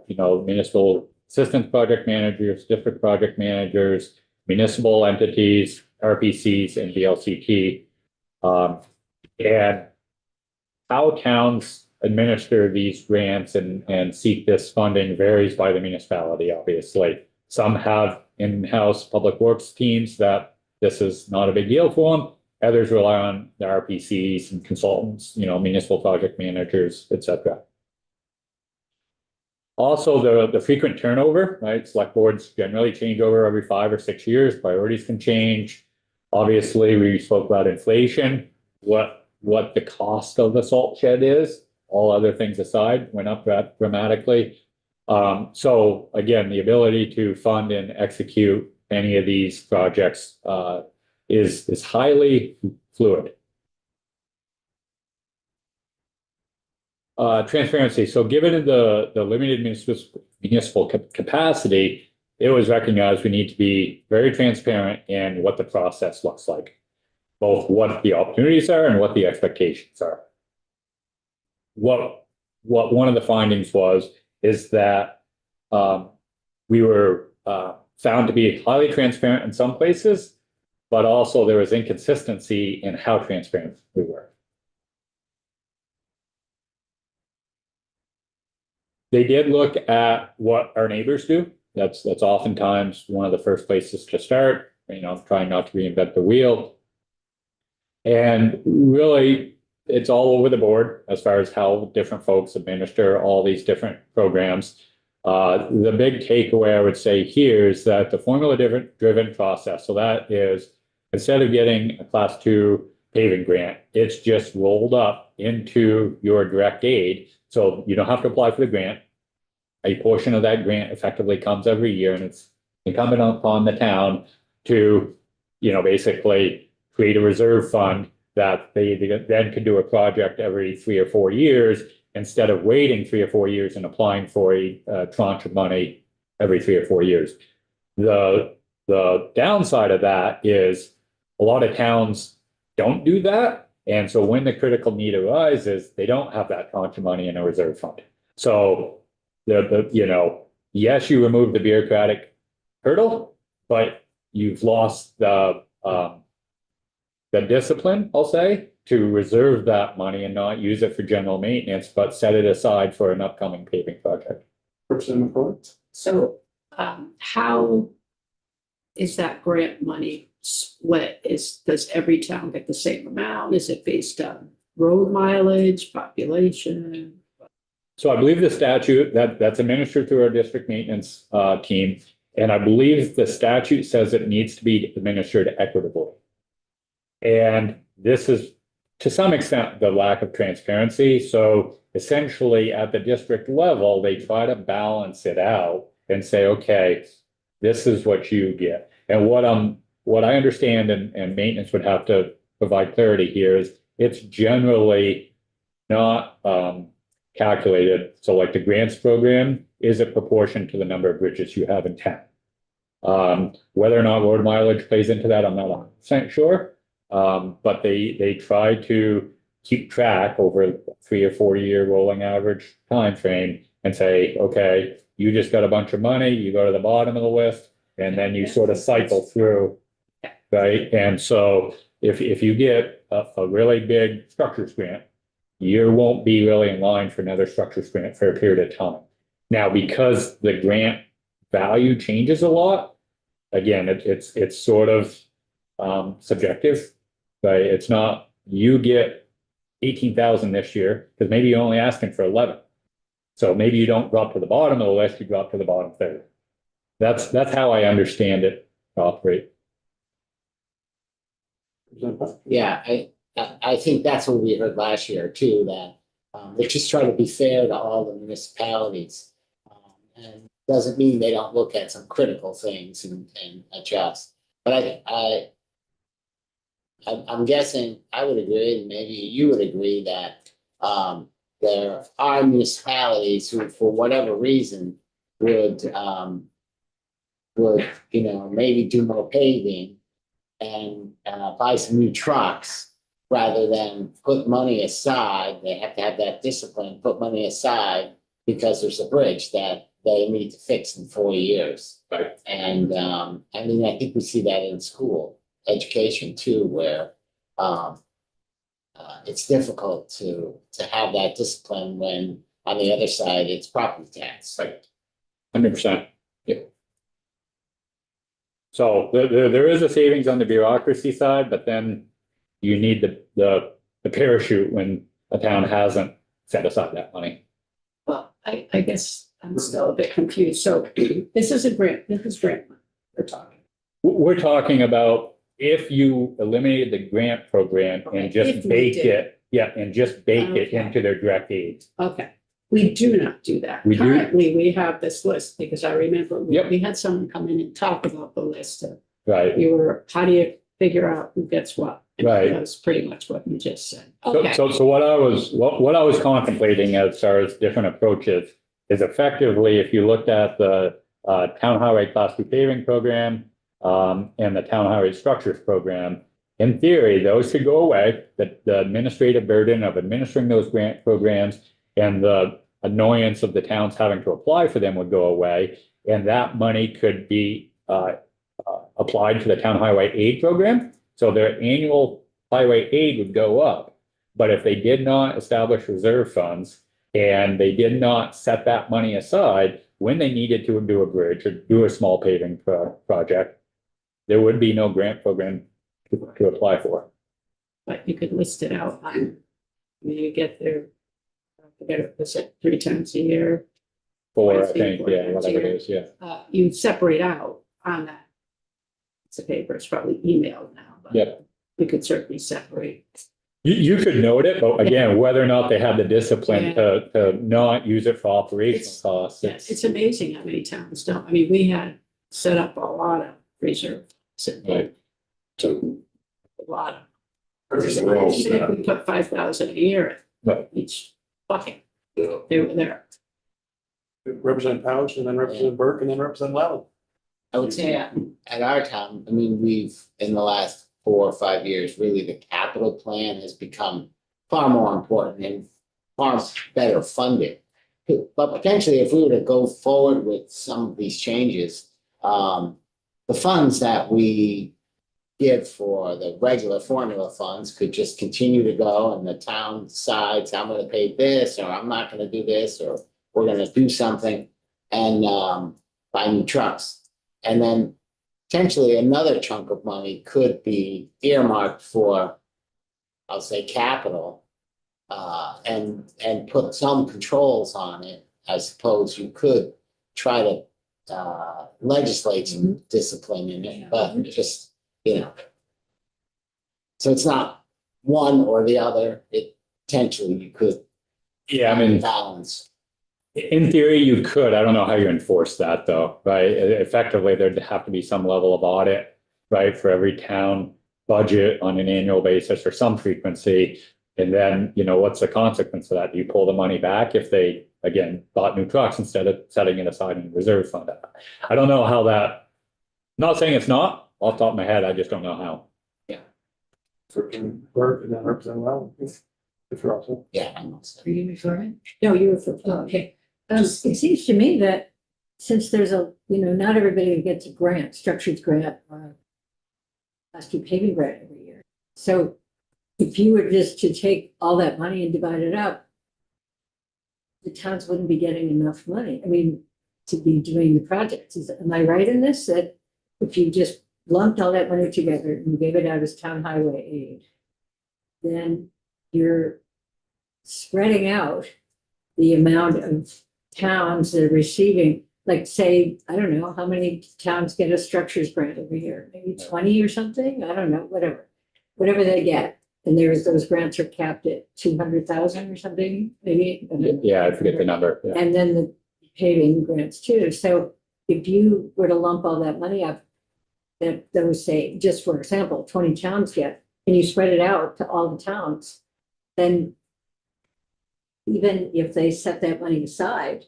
municipal assistance project managers, district project managers, municipal entities, RPCs, and VLCT. And how towns administer these grants and seek this funding varies by the municipality, obviously. Some have in-house public works teams that this is not a big deal for them. Others rely on the RPCs and consultants, municipal project managers, etc. Also, the frequent turnover, right? Select boards generally change over every 5 or 6 years. Priorities can change. Obviously, we spoke about inflation, what the cost of the salt shed is. All other things aside, went up dramatically. So again, the ability to fund and execute any of these projects is highly fluid. Transparency. So given the limited municipal capacity, it was recognized we need to be very transparent in what the process looks like. Both what the opportunities are and what the expectations are. What one of the findings is that we were found to be highly transparent in some places, but also there was inconsistency in how transparent we were. They did look at what our neighbors do. That's oftentimes one of the first places to start, trying not to reinvent the wheel. And really, it's all over the board as far as how different folks administer all these different programs. The big takeaway I would say here is that the formula-driven process, so that is, instead of getting a Class 2 paving grant, it's just rolled up into your direct aid. So you don't have to apply for the grant. A portion of that grant effectively comes every year, and it's incumbent upon the town to, basically create a reserve fund that they then can do a project every 3 or 4 years instead of waiting 3 or 4 years and applying for a tranche of money every 3 or 4 years. The downside of that is a lot of towns don't do that. And so when the critical need arises, they don't have that tranche of money in a reserve fund. So yes, you remove the bureaucratic hurdle, but you've lost the discipline, I'll say, to reserve that money and not use it for general maintenance, but set it aside for an upcoming paving project. Representative McCoy? So, how is that grant money split? Does every town get the same amount? Is it based on road mileage, population? So I believe the statute that's administered through our district maintenance team, and I believe the statute says it needs to be administered equitably. And this is, to some extent, the lack of transparency. So essentially, at the district level, they try to balance it out and say, okay, this is what you get. And what I understand, and maintenance would have to provide clarity here, is it's generally not calculated. So like the grants program is a proportion to the number of bridges you have in town. Whether or not road mileage plays into that, I'm not 100% sure. But they try to keep track over a 3 or 4 year rolling average time frame and say, okay, you just got a bunch of money, you go to the bottom of the list, and then you sort of cycle through, right? And so if you get a really big structures grant, you won't be really in line for another structures grant for a period of time. Now, because the grant value changes a lot, again, it's sort of subjective, right? It's not, you get 18,000 this year, because maybe you're only asking for 11. So maybe you don't drop to the bottom of the list, you drop to the bottom third. That's how I understand it to operate. Yeah, I think that's what we heard last year too, that they just try to be fair to all the municipalities. And doesn't mean they don't look at some critical things and adjust. But I'm guessing I would agree, and maybe you would agree, that there are municipalities who, for whatever reason, would maybe do more paving and buy some new trucks rather than put money aside. They have to have that discipline, put money aside because there's a bridge that they need to fix in 4 years. Right. And I think we see that in school education too, where it's difficult to have that discipline when on the other side it's property tax. Right. 100%. Yeah. So there is a savings on the bureaucracy side, but then you need the parachute when a town hasn't set aside that money. Well, I guess I'm still a bit confused. So this is grant money we're talking. We're talking about if you eliminated the grant program Okay, and just if we bake did. it, and just bake it Okay. into their direct aid. Okay, we do not do that. We do. Currently, we have this list because I remember Yep. we had someone come in and talk about the list. Right. How do you figure out who gets what? And Right. That's pretty much what you just said. So, Okay. so what I was contemplating as far as different approaches is effectively, if you looked at the town highway class 2 paving program, and the town highway structures program. In theory, those should go away, the administrative burden of administering those grant programs and the annoyance of the towns having to apply for them would go away. And that money could be applied to the town highway aid program. So their annual highway aid would go up. But if they did not establish reserve funds and they did not set that money aside when they needed to do a bridge or do a small paving project, there would be no grant program to apply for. But you could list it out on, you get there, I forget it was it 3 times a year. For, I Twice a year, think, 4 yeah, times a whatever it year. is, yeah. You separate out on that. It's a paper, it's probably emailed now, but Yep. you could certainly separate. You could note it, but again, whether or not they have the discipline Yeah. to not use it for operational It's- costs. Yes, it's amazing how many towns don't. I mean, we had set up a lot of reserve. Right. To a lot of. There's a road, If we put 5,000 a year Right. in each bucket, yeah. they were there. Represent Pouch and then represent Burke and then represent Loudon. I would say at our town, I mean, we've, in the last 4 or 5 years, really the capital plan has become far more important and far better funded. But potentially, if we were to go forward with some of these changes, the funds that we give for the regular formula funds could just continue to go and the town decides, I'm gonna pay this, or I'm not gonna do this, or we're gonna do something and buy new trucks. And then potentially another chunk of money could be earmarked for, I'll say, capital. And put some controls on it. I suppose you could try to legislate some discipline in it, but just, you know. So it's not one or the other, it potentially you could. Yeah, I mean, Balance. in theory, you could. I don't know how you enforce that though, right? Effectively, there'd have to be some level of audit, right, for every town budget on an annual basis or some frequency. And then, you know, what's the consequence of that? Do you pull the money back if they, again, bought new trucks instead of setting it aside in the reserve fund? I don't know how that, I'm not saying it's not, off the top of my head, I just don't know how. Burke and then represent Loudon. If you're also. Yeah. I know. Are you referring? No, you were for, Okay. It seems to me that since there's not everybody gets a grant, structured grant or a class 2 paving grant every year. So if you were just to take all that money and divide it up, the towns wouldn't be getting enough money. I mean, to be doing the projects. Am I right in this? That if you just lumped all that money together and gave it out as town highway aid, then you're spreading out the amount of towns that are receiving, like say, I don't know, how many towns get a structures grant every year? Maybe 20 or something? I don't know, whatever they get. And those grants are capped at 200,000 or something, maybe. Yeah, I forget the number. Yeah. And then the paving grants too. So if you were to lump all that money up, that those say, just for example, 20 towns get, and you spread it out to all the towns, then even if they set that money aside,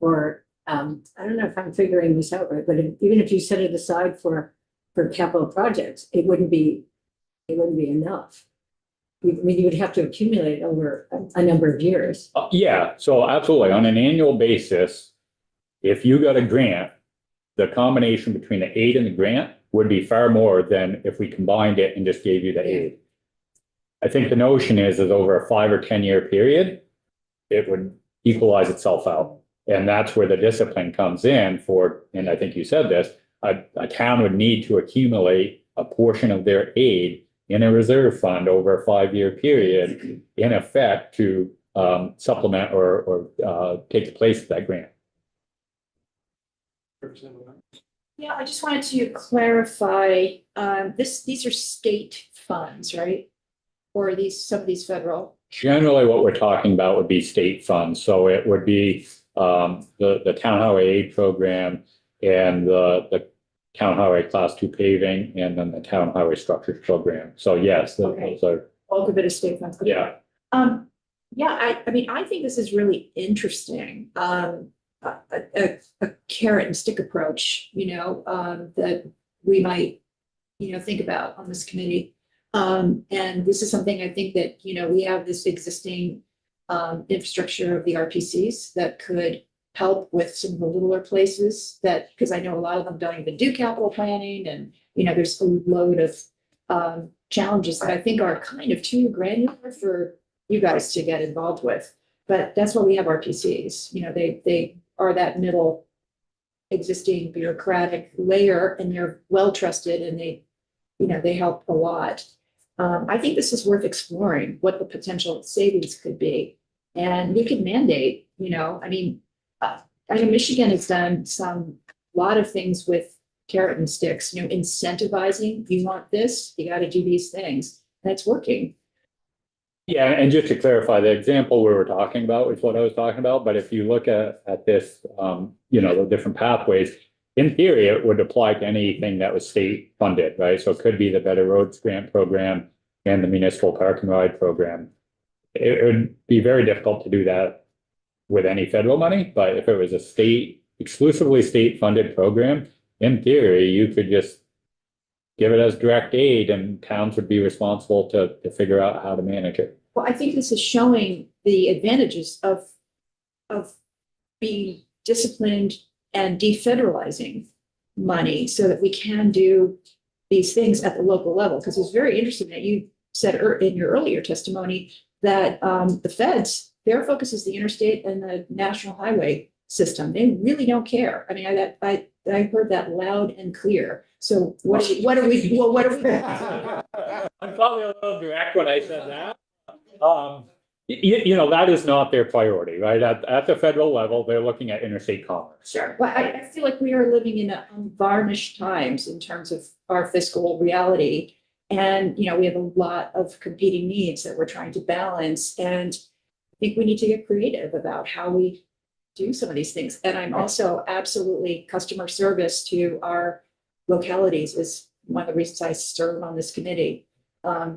or I don't know if I'm figuring this out right, but even if you set it aside for capital projects, it wouldn't be enough. I mean, you would have to accumulate over a number of years. Yeah, so absolutely. On an annual basis, if you got a grant, the combination between the aid and the grant would be far more than if we combined it and just gave you the aid. I think the notion is over a 5 or 10 year period, it would equalize itself out. And that's where the discipline comes in for, and I think you said this, a town would need to accumulate a portion of their aid in a reserve fund over a 5 year period, in effect, to supplement or take the place of that grant. Yeah, I just wanted to clarify, these are state funds, right? Or are some of these federal? Generally, what we're talking about would be state funds. So it would be the town highway aid program and the town highway class 2 paving, and then the town highway structures program. So yes, Okay. those are, All of it is state funds. yeah. Yeah, I mean, I think this is really interesting. a carrot and stick approach, that we might, think about on this committee. And this is something I think that, we have this existing infrastructure of the RPCs that could help with some of the littler places that, because I know a lot of them don't even do capital planning and, there's a load of challenges that I think are kind of too granular for you guys to get involved with. But that's why we have RPCs, they are that middle existing bureaucratic layer and they're well trusted and they help a lot. I think this is worth exploring what the potential savings could be. And we could mandate, I know Michigan has done a lot of things with carrot and sticks, incentivizing, you want this, you got to do these things. And it's working. Yeah, and just to clarify, the example we were talking about is what I was talking about, but if you look at this, the different pathways, in theory, it would apply to anything that was state funded, right? So it could be the Better Roads Grant Program and the Municipal Park and Ride Program. It would be very difficult to do that with any federal money, but if it was a exclusively state funded program, in theory, you could just give it as direct aid and towns would be responsible to figure out how to manage it. Well, I think this is showing the advantages of being disciplined and defederalizing money so that we can do these things at the local level. Because it's very interesting that you said in your earlier testimony that the feds, their focus is the interstate and the national highway system. They really don't care. I mean, I heard that loud and clear. So what are we? I'm probably a little direct when I said that. That is not their priority, right? At the federal level, they're looking at interstate commerce. Sure. Well, I feel like we are living in unvarnished times in terms of our fiscal reality. And, we have a lot of competing needs that we're trying to balance. And I think we need to get creative about how we do some of these things. And I'm also absolutely customer service to our localities is one of the reasons I serve on this committee.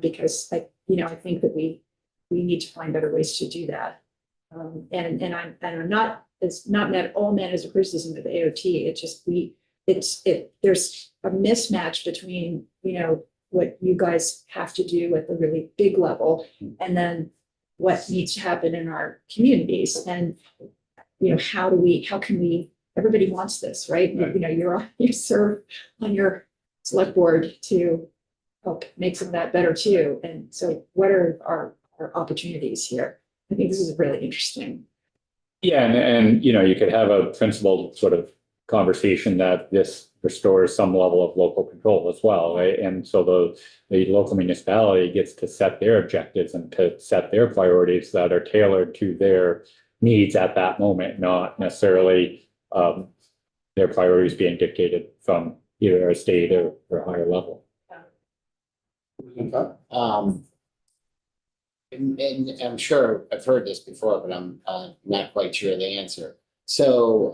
Because I think that we need to find better ways to do that. And I'm not, it's not meant all meant as a criticism of AOT. It's just there's a mismatch between, what you guys have to do at the really big level and then what needs to happen in our communities. And, how can we, everybody wants this, right? You serve on your select board to help make some of that better too. And so what are our opportunities here? I think this is really interesting. Yeah, and you could have a principled sort of conversation that this restores some level of local control as well, right? And so the local municipality gets to set their objectives and to set their priorities that are tailored to their needs at that moment, not necessarily their priorities being dictated from either a state or higher level. And I'm sure I've heard this before, but I'm not quite sure the answer. So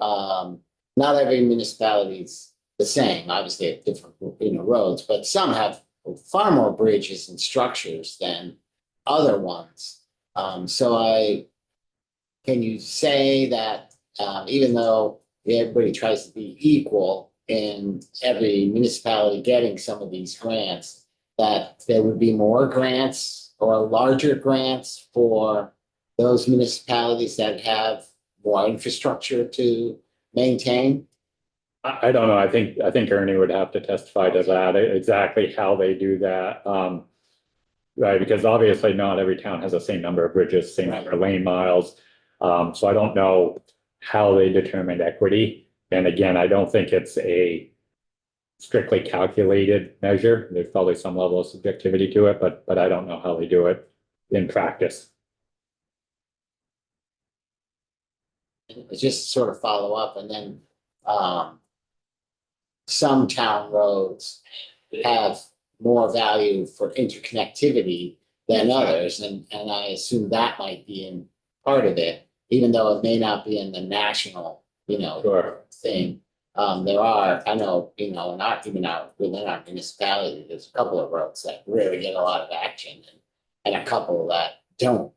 not every municipality is the same, obviously at different roads, but some have far more bridges and structures than other ones. Can you say that even though everybody tries to be equal in every municipality getting some of these grants, that there would be more grants or larger grants for those municipalities that have more infrastructure to maintain? I don't know. I think Ernie would have to testify to that, exactly how they do that. Right, because obviously not every town has the same number of bridges, same number of lane miles. So I don't know how they determine equity. And again, I don't think it's a strictly calculated measure. There's probably some level of subjectivity to it, but I don't know how they do it in practice. Just sort of follow up, and then some town roads have more value for interconnectivity than others, and I assume that might be in part of it, even though it may not be in the national, Sure. thing. There are, I know, within our municipality, there's a couple of roads that really get a lot of action and a couple that don't.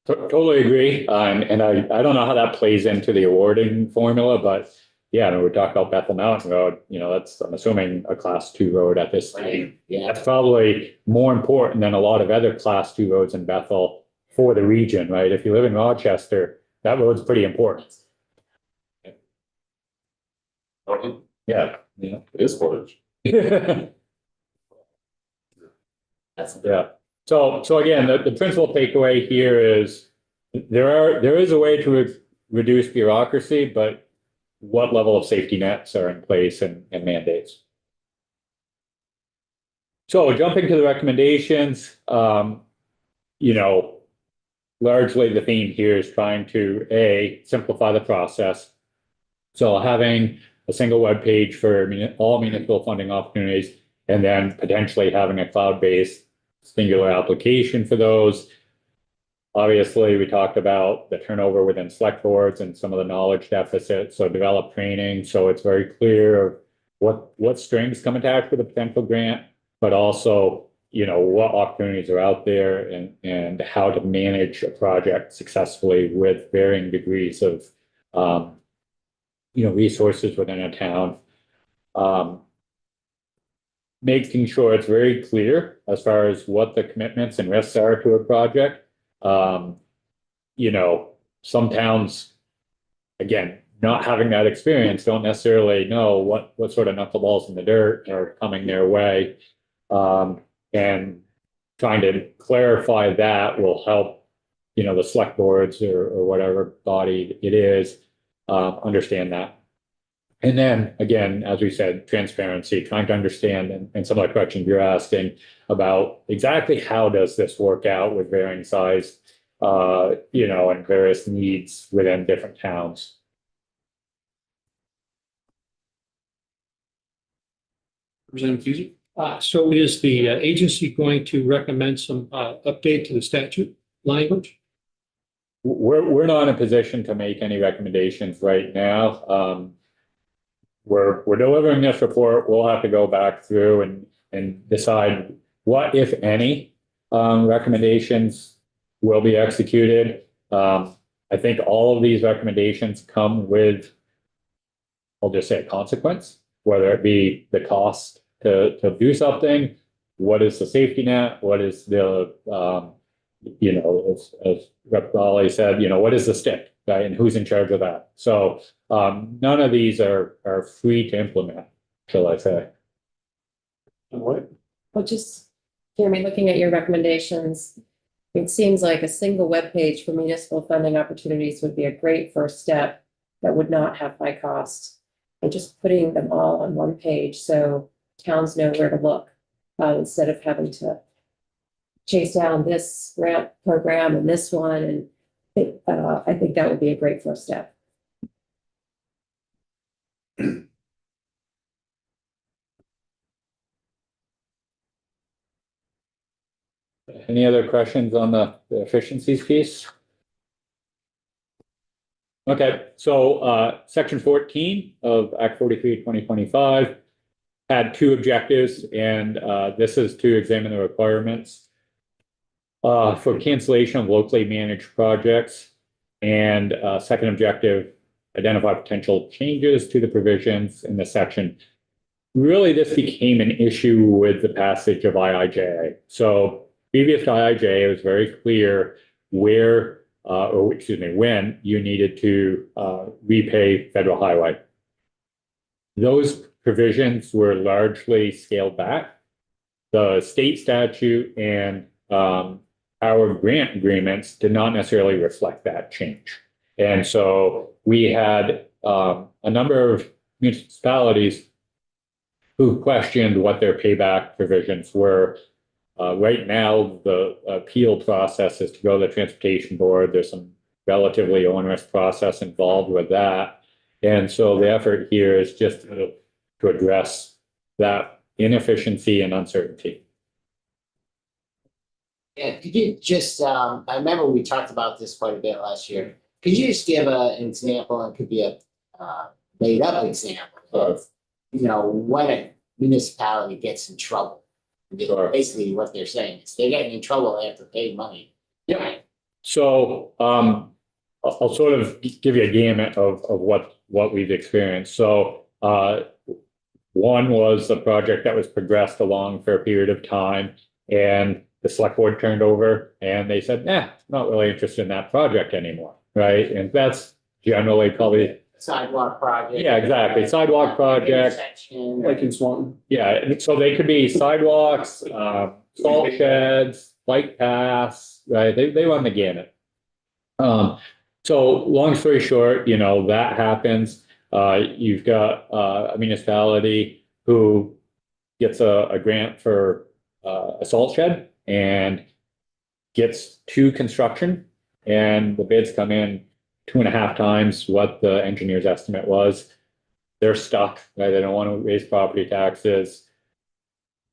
Totally agree. And I don't know how that plays into the awarding formula, but yeah, I mean, we talked about Bethel Mountain Road, that's, I'm assuming a class 2 road at this time. Yeah, That's probably more important than a lot of other class 2 roads in Bethel for the region, right? If you live in Rochester, that road's pretty important. Yeah. It is footage. that's. Yeah. So again, the principal takeaway here is there is a way to reduce bureaucracy, but what level of safety nets are in place and mandates? So jumping to the recommendations, largely the theme here is trying to simplify the process. So having a single web page for all municipal funding opportunities, and then potentially having a cloud-based singular application for those. Obviously, we talked about the turnover within select boards and some of the knowledge deficits, so develop training, so it's very clear what strings come attached with a potential grant, but also, what opportunities are out there and how to manage a project successfully with varying degrees of, resources within a town. Making sure it's very clear as far as what the commitments and risks are to a project. Some towns, again, not having that experience, don't necessarily know what sort of knuckleballs in the dirt are coming their way. And trying to clarify that will help, the select boards or whatever body it is, understand that. And then again, as we said, transparency, trying to understand and some of the questions you're asking about exactly how does this work out with varying size, and various needs within different towns. Representative Fusil? So is the agency going to recommend some update to the statute language? We're not in a position to make any recommendations right now. We're delivering this report. We'll have to go back through and decide what, if any, recommendations will be executed. I think all of these recommendations come with, I'll just say, a consequence, whether it be the cost to do something, what is the safety net, what is the, as Rep. Raleigh said, what is the stick, right? And who's in charge of that? So none of these are free to implement, shall I say. What? Well, just, Jeremy, looking at your recommendations, it seems like a single web page for municipal funding opportunities would be a great first step that would not have high costs. And just putting them all on one page so towns know where to look, instead of having to chase down this grant program and this one. And I think that would be a great first step. Any other questions on the efficiencies piece? Okay, so section 14 of Act 43, 2025 had two objectives, and this is to examine the requirements for cancellation of locally managed projects. And second objective, identify potential changes to the provisions in the section. Really, this became an issue with the passage of IIJA. So previous to IIJA, it was very clear when you needed to repay federal highway. Those provisions were largely scaled back. The state statute and our grant agreements did not necessarily reflect that change. And so we had a number of municipalities who questioned what their payback provisions were. Right now, the appeal process is to go to the transportation board. There's some relatively onerous process involved with that. And so the effort here is just to address that inefficiency and uncertainty. Yeah, could you just, I remember we talked about this quite a bit last year. Could you just give an example, and it could be a made up example of, when a municipality gets in trouble? Sure. Basically what they're saying is they're getting in trouble, they have to pay money. Yeah. So, I'll sort of give you a gamut of what we've experienced. So, one was a project that was progressed along for a period of time, and the select board turned over and they said, nah, not really interested in that project anymore, right? And that's generally probably, Sidewalk project. yeah, exactly, sidewalk project. Intersection, Like in Swanton. Yeah, and so they could be sidewalks, salt sheds, bike paths, right? They run the gamut. So long story short, you know, that happens. You've got a municipality who gets a grant for a salt shed and gets to construction, and the bids come in 2.5 times what the engineer's estimate was. They're stuck, right? They don't want to raise property taxes.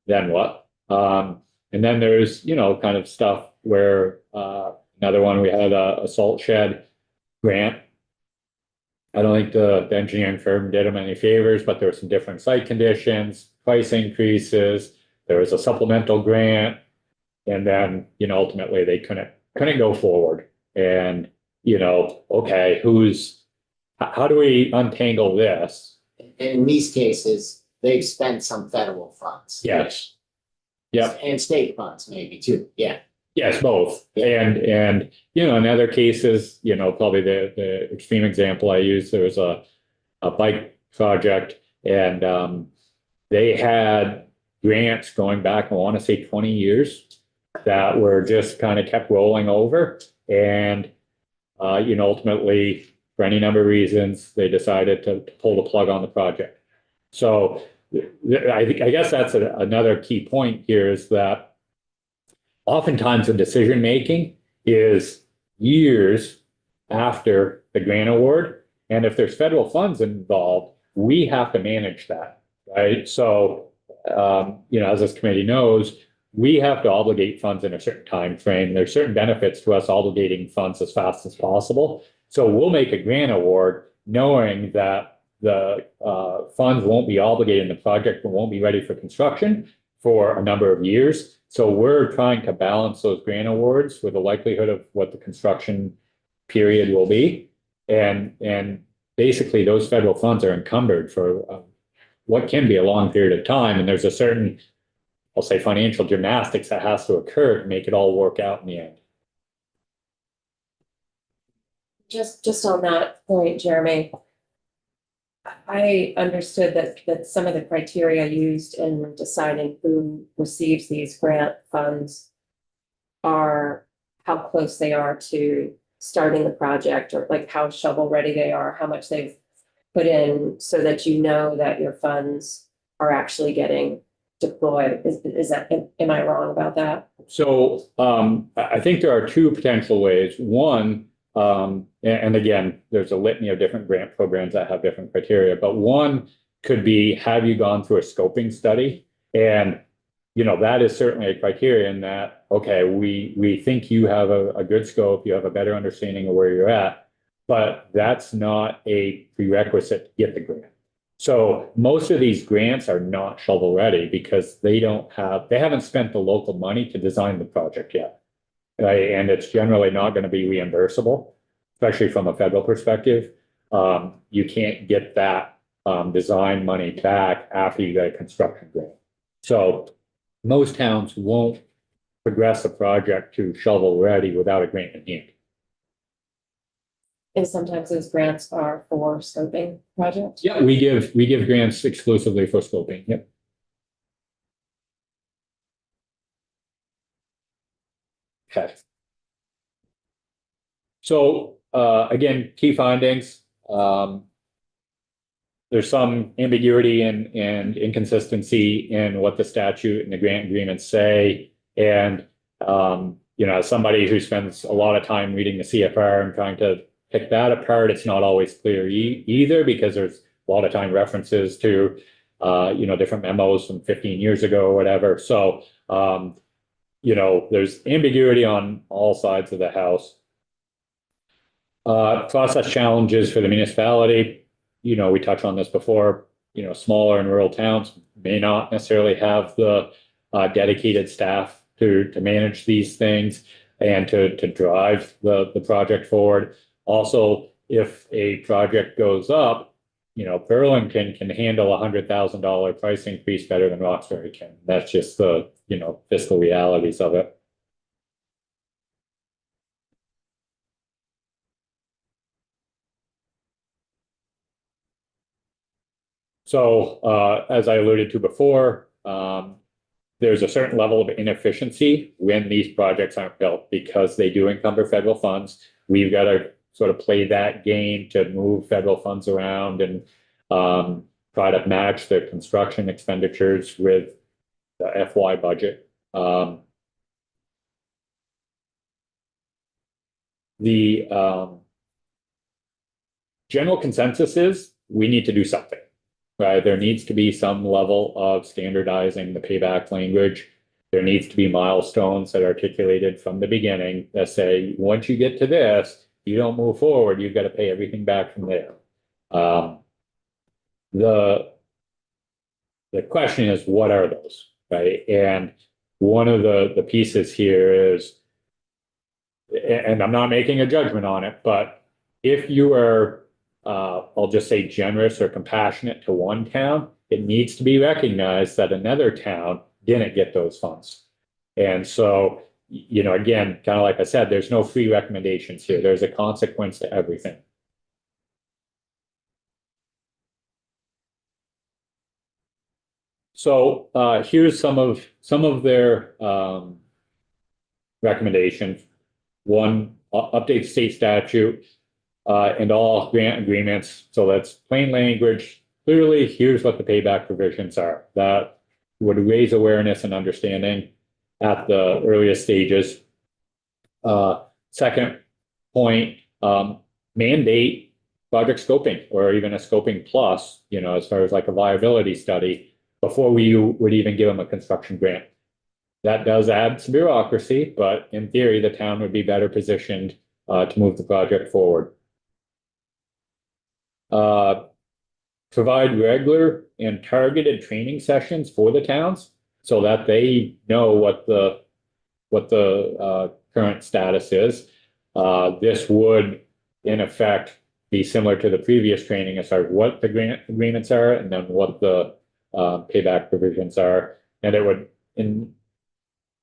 Then what? And then there's, you know, kind of stuff where another one, we had a salt shed grant. I don't think the engineering firm did them any favors, but there were some different site conditions, price increases. There was a supplemental grant, and then, you know, ultimately they couldn't go forward. And, you know, okay, how do we untangle this? In these cases, they've spent some federal funds. Yes. Yep. And state funds maybe too, yeah. Yes, both. And, you know, in other cases, you know, probably the extreme example I used, there was a bike project, and they had grants going back, I want to say 20 years, that were just kind of kept rolling over. And, you know, ultimately, for any number of reasons, they decided to pull the plug on the project. So I guess that's another key point here, is that oftentimes the decision making is years after the grant award. And if there's federal funds involved, we have to manage that, right? So, you know, as this committee knows, we have to obligate funds in a certain time frame. There's certain benefits to us obligating funds as fast as possible. So we'll make a grant award knowing that the funds won't be obligated in the project and won't be ready for construction for a number of years. So we're trying to balance those grant awards with the likelihood of what the construction period will be. And basically those federal funds are encumbered for what can be a long period of time. And there's a certain, I'll say, financial gymnastics that has to occur to make it all work out in the end. Just on that point, Jeremy, I understood that some of the criteria used in deciding who receives these grant funds are how close they are to starting the project, or like how shovel ready they are, how much they've put in, so that you know that your funds are actually getting deployed. Is that, am I wrong about that? So I think there are two potential ways. One, and again, there's a litany of different grant programs that have different criteria, but one could be, have you gone through a scoping study? And, you know, that is certainly a criterion that, okay, we think you have a good scope, you have a better understanding of where you're at, but that's not a prerequisite to get the grant. So most of these grants are not shovel ready because they haven't spent the local money to design the project yet. Right? And it's generally not going to be reimbursable, especially from a federal perspective. You can't get that design money back after you get a construction grant. So most towns won't progress a project to shovel ready without a grant in hand. And sometimes those grants are for scoping projects? Yeah, we give grants exclusively for scoping. Yep. Okay. So again, key findings. There's some ambiguity and inconsistency in what the statute and the grant agreements say. And you know, as somebody who spends a lot of time reading the CFR and trying to pick that apart, it's not always clear either, because there's a lot of time references to you know, different memos from 15 years ago or whatever. So you know, there's ambiguity on all sides of the house. Process challenges for the municipality. You know, we touched on this before, you know, smaller and rural towns may not necessarily have the dedicated staff to manage these things. and to drive the project forward. Also, if a project goes up, Burlington can handle $100,000 price increase better than Roxbury can. That's just the, fiscal realities of it. So, as I alluded to before, there's a certain level of inefficiency when these projects aren't built because they do encumber federal funds. We've got to sort of play that game to move federal funds around and try to match the construction expenditures with the FY budget. The general consensus is we need to do something, right? There needs to be some level of standardizing the payback language. There needs to be milestones that are articulated from the beginning that say, once you get to this, you don't move forward, you've got to pay everything back from there. The question is, what are those, right? And one of the pieces here is, and I'm not making a judgment on it, but if you are, I'll just say generous or compassionate to one town, it needs to be recognized that another town didn't get those funds. And so, again, kind of like I said, there's no free recommendations here. There's a consequence to everything. So here's some of their recommendations. One, update state statute and all grant agreements. So that's plain language. Clearly, here's what the payback provisions are. That would raise awareness and understanding at the earliest stages. Second point, mandate project scoping or even a scoping plus, as far as like a viability study before we would even give them a construction grant. That does add some bureaucracy, but in theory, the town would be better positioned to move the project forward. Provide regular and targeted training sessions for the towns so that they know what the current status is. This would, in effect, be similar to the previous training as far as what the grant agreements are and then what the payback provisions are. And it would, in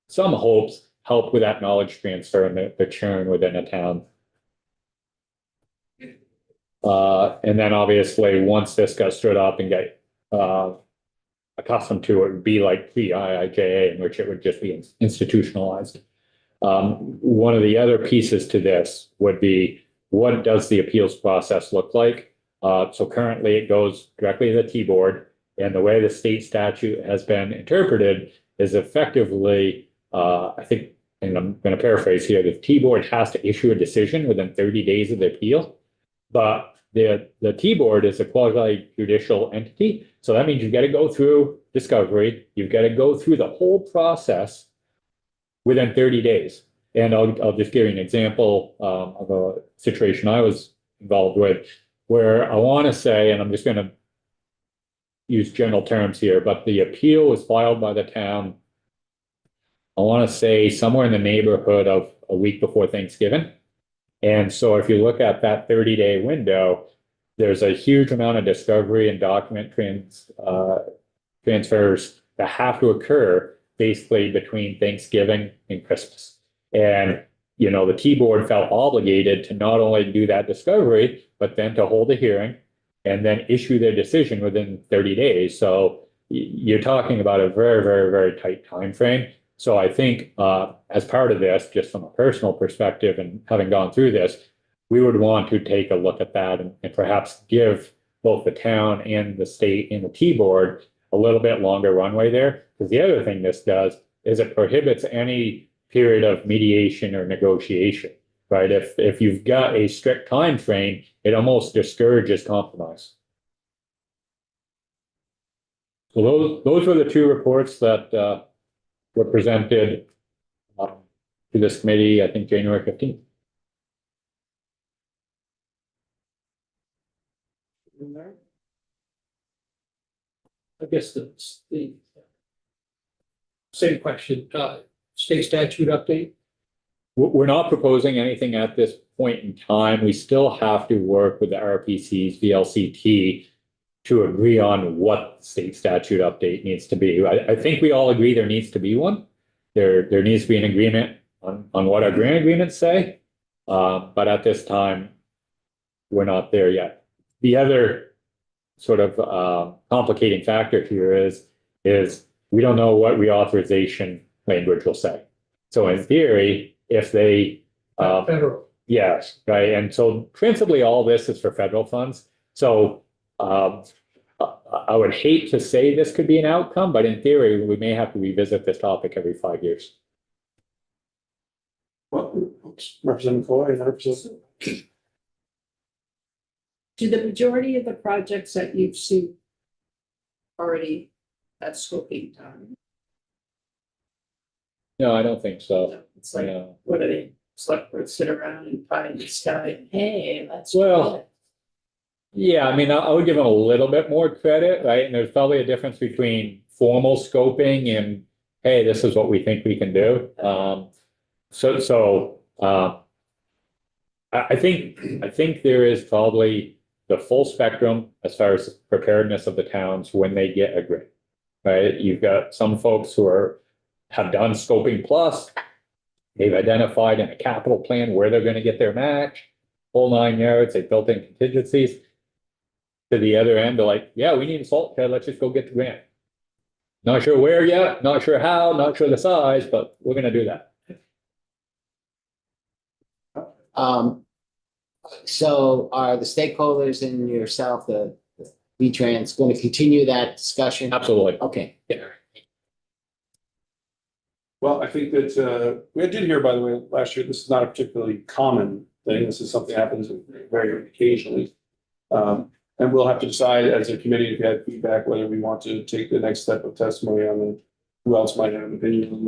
some hopes, help with that knowledge transfer and the churn within a town. And then obviously, once this got stood up and get accustomed to it, would be like pre-IIJA, in which it would just be institutionalized. One of the other pieces to this would be, what does the appeals process look like? So currently it goes directly to the T-Board, and the way the state statute has been interpreted is effectively, I think, and I'm going to paraphrase here, the T-Board has to issue a decision within 30 days of the appeal. But the T-Board is a quasi-judicial entity. So that means you've got to go through discovery. You've got to go through the whole process within 30 days. And I'll just give you an example of a situation I was involved with where I want to say, and I'm just going to use general terms here, but the appeal was filed by the town, I want to say somewhere in the neighborhood of a week before Thanksgiving. And so if you look at that 30-day window, there's a huge amount of discovery and document transfers that have to occur basically between Thanksgiving and Christmas. And, the T-Board felt obligated to not only do that discovery, but then to hold a hearing and then issue their decision within 30 days. So you're talking about a very, very, very tight time frame. So I think as part of this, just from a personal perspective and having gone through this, we would want to take a look at that and perhaps give both the town and the state and the T-Board a little bit longer runway there. Because the other thing this does is it prohibits any period of mediation or negotiation, right? If you've got a strict time frame, it almost discourages compromise. So those were the two reports that were presented to this committee, I think, January 15th. I guess the same question, state statute update. We're not proposing anything at this point in time. We still have to work with the RPC's VLCT to agree on what state statute update needs to be. I think we all agree there needs to be one. There needs to be an agreement on what our grant agreements say. But at this time, we're not there yet. The other sort of complicating factor here is we don't know what reauthorization language will say. So in theory, if they Federal. yes, right. And so principally all this is for federal funds. So I would hate to say this could be an outcome, but in theory, we may have to revisit this topic every 5 years. Well, Representative Foy and Representative. Do the majority of the projects that you've seen already have scoping done? No, I don't think so. It's like, Yeah. what are they, select board sit around and pie in the sky, and, hey, let's. Well, yeah, I mean, I would give them a little bit more credit, right? And there's probably a difference between formal scoping and, hey, this is what we think we can do. I think there is probably the full spectrum as far as preparedness of the towns when they get a grant, right? You've got some folks who have done scoping plus. They've identified in a capital plan where they're going to get their match, whole 9 yards. They built in contingencies. To the other end, they're like, yeah, we need a salt shed. Let's just go get the grant. Not sure where yet, not sure how, not sure the size, but we're going to do that. So are the stakeholders and yourself, the V-Trans, going to continue that discussion? Absolutely. Okay. Well, I think that we did hear, by the way, last year, this is not a particularly common thing. This is something that happens very occasionally. And we'll have to decide as a committee, if you had feedback, whether we want to take the next step of testimony on who else might have an opinion on